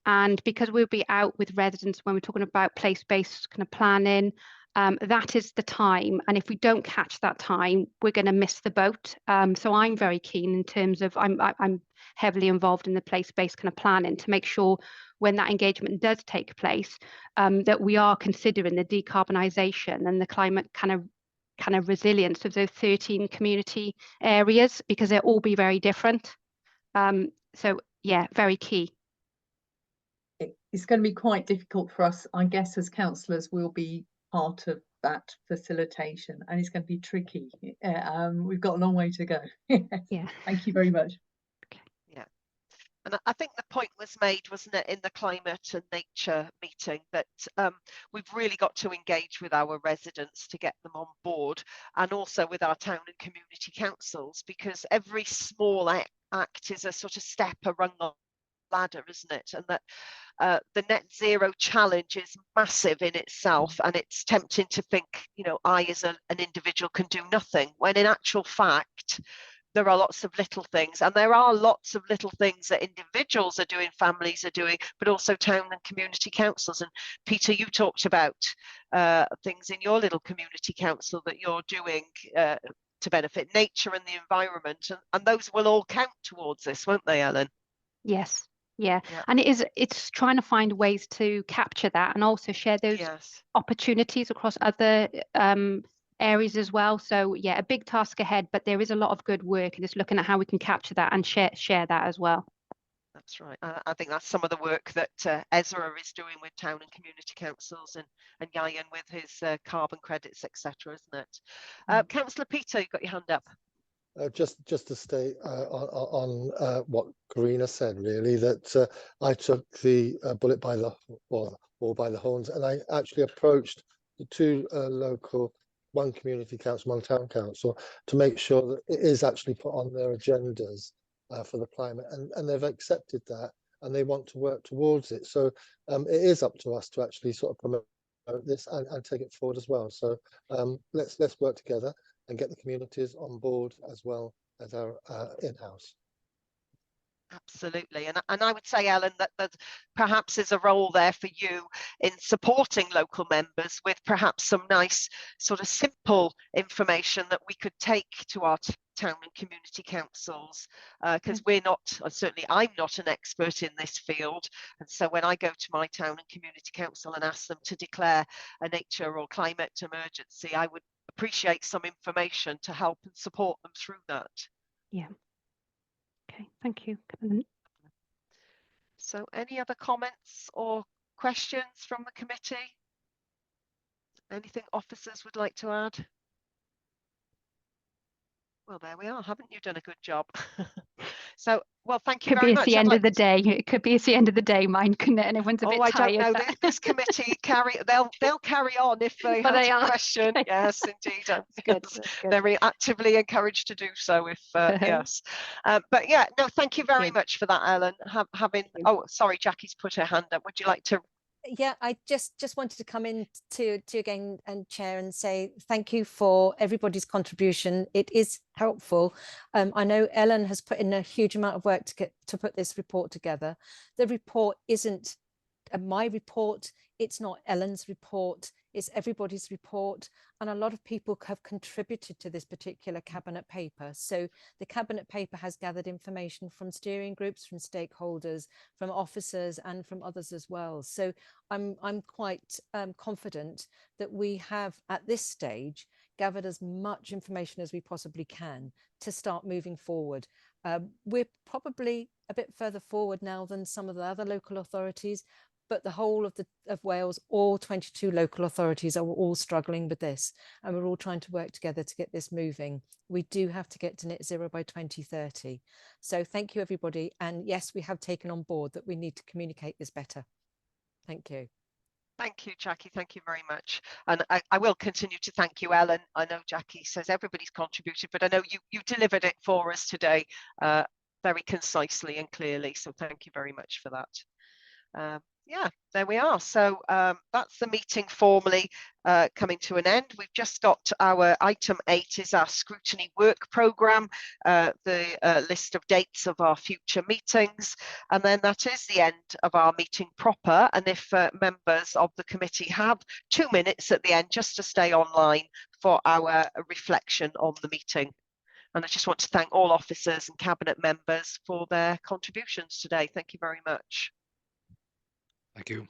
And because we'll be out with residents when we're talking about place-based kind of planning, that is the time. And if we don't catch that time, we're going to miss the boat. So I'm very keen in terms of, I'm heavily involved in the place-based kind of planning to make sure when that engagement does take place, that we are considering the decarbonisation and the climate kind of resilience of those 13 community areas, because they'll all be very different. So yeah, very key. It's going to be quite difficult for us, I guess, as councillors. We'll be part of that facilitation, and it's going to be tricky. We've got a long way to go. Yeah. Thank you very much. Yeah. And I think the point was made, wasn't it, in the climate and nature meeting, that we've really got to engage with our residents to get them on board, and also with our town and community councils, because every small act is a sort of step, a rung on ladder, isn't it? And that the net zero challenge is massive in itself, and it's tempting to think, you know, I as an individual can do nothing, when in actual fact there are lots of little things, and there are lots of little things that individuals are doing, families are doing, but also town and community councils. And Peter, you talked about things in your little community council that you're doing to benefit nature and the environment, and those will all count towards this, won't they, Ellen? Yes. Yeah. And it's trying to find ways to capture that and also share those opportunities across other areas as well. So yeah, a big task ahead, but there is a lot of good work, and it's looking at how we can capture that and share that as well. That's right. I think that's some of the work that Ezra is doing with town and community councils, and Yayan with his carbon credits, etc., isn't it? Councillor Peter, you've got your hand up. Just to stay on what Karina said, really, that I took the bullet by the horns, and I actually approached the 2 local, one community council, one town council, to make sure that it is actually put on their agendas for the climate, and they've accepted that, and they want to work towards it. So it is up to us to actually sort of promote this and take it forward as well. So let's work together and get the communities on board as well as our in-house. Absolutely. And I would say, Ellen, that perhaps there's a role there for you in supporting local members with perhaps some nice sort of simple information that we could take to our town and community councils, because we're not, certainly I'm not an expert in this field. And so when I go to my town and community council and ask them to declare a nature or climate emergency, I would appreciate some information to help and support them through that. Yeah. Okay, thank you. So any other comments or questions from the committee? Anything officers would like to add? Well, there we are. Haven't you done a good job? So, well, thank you Could very be much. it's the end of the day. It could be it's the end of the day, mine, couldn't it? And everyone's a bit I tired. don't know. This committee they'll carry on if they But have they a are. question. Okay. Yes, indeed. That's good. That's good. Very actively encouraged to do so if yes. But yeah, no, thank you very much for that, Ellen. Oh, sorry, Jackie's put her hand up. Would you like to? Yeah, I just wanted to come in to again and chair and say thank you for everybody's contribution. It is helpful. I know Ellen has put in a huge amount of work to put this report together. The report isn't my report, it's not Ellen's report, it's everybody's report, and a lot of people have contributed to this particular cabinet paper. So the cabinet paper has gathered information from steering groups, from stakeholders, from officers, and from others as well. So I'm quite confident that we have at this stage gathered as much information as we possibly can to start moving forward. We're probably a bit further forward now than some of the other local authorities, but the whole of Wales, all 22 local authorities are all struggling with this, and we're all trying to work together to get this moving. We do have to get to net zero by 2030. So thank you, everybody. And yes, we have taken on board that we need to communicate this better. Thank you. Thank you, Jackie. Thank you very much. And I will continue to thank you, Ellen. I know Jackie says everybody's contributed, but I know you delivered it for us today very concisely and clearly. So thank you very much for that. Yeah, there we are. So that's the meeting formally coming to an end. We've just got our item 8 is our scrutiny work programme, the list of dates of our future meetings, and then that is the end of our meeting proper. And if members of the committee have 2 minutes at the end just to stay online for our reflection on the meeting. And I just want to thank all officers and cabinet members for their contributions today. Thank you very much. Thank you.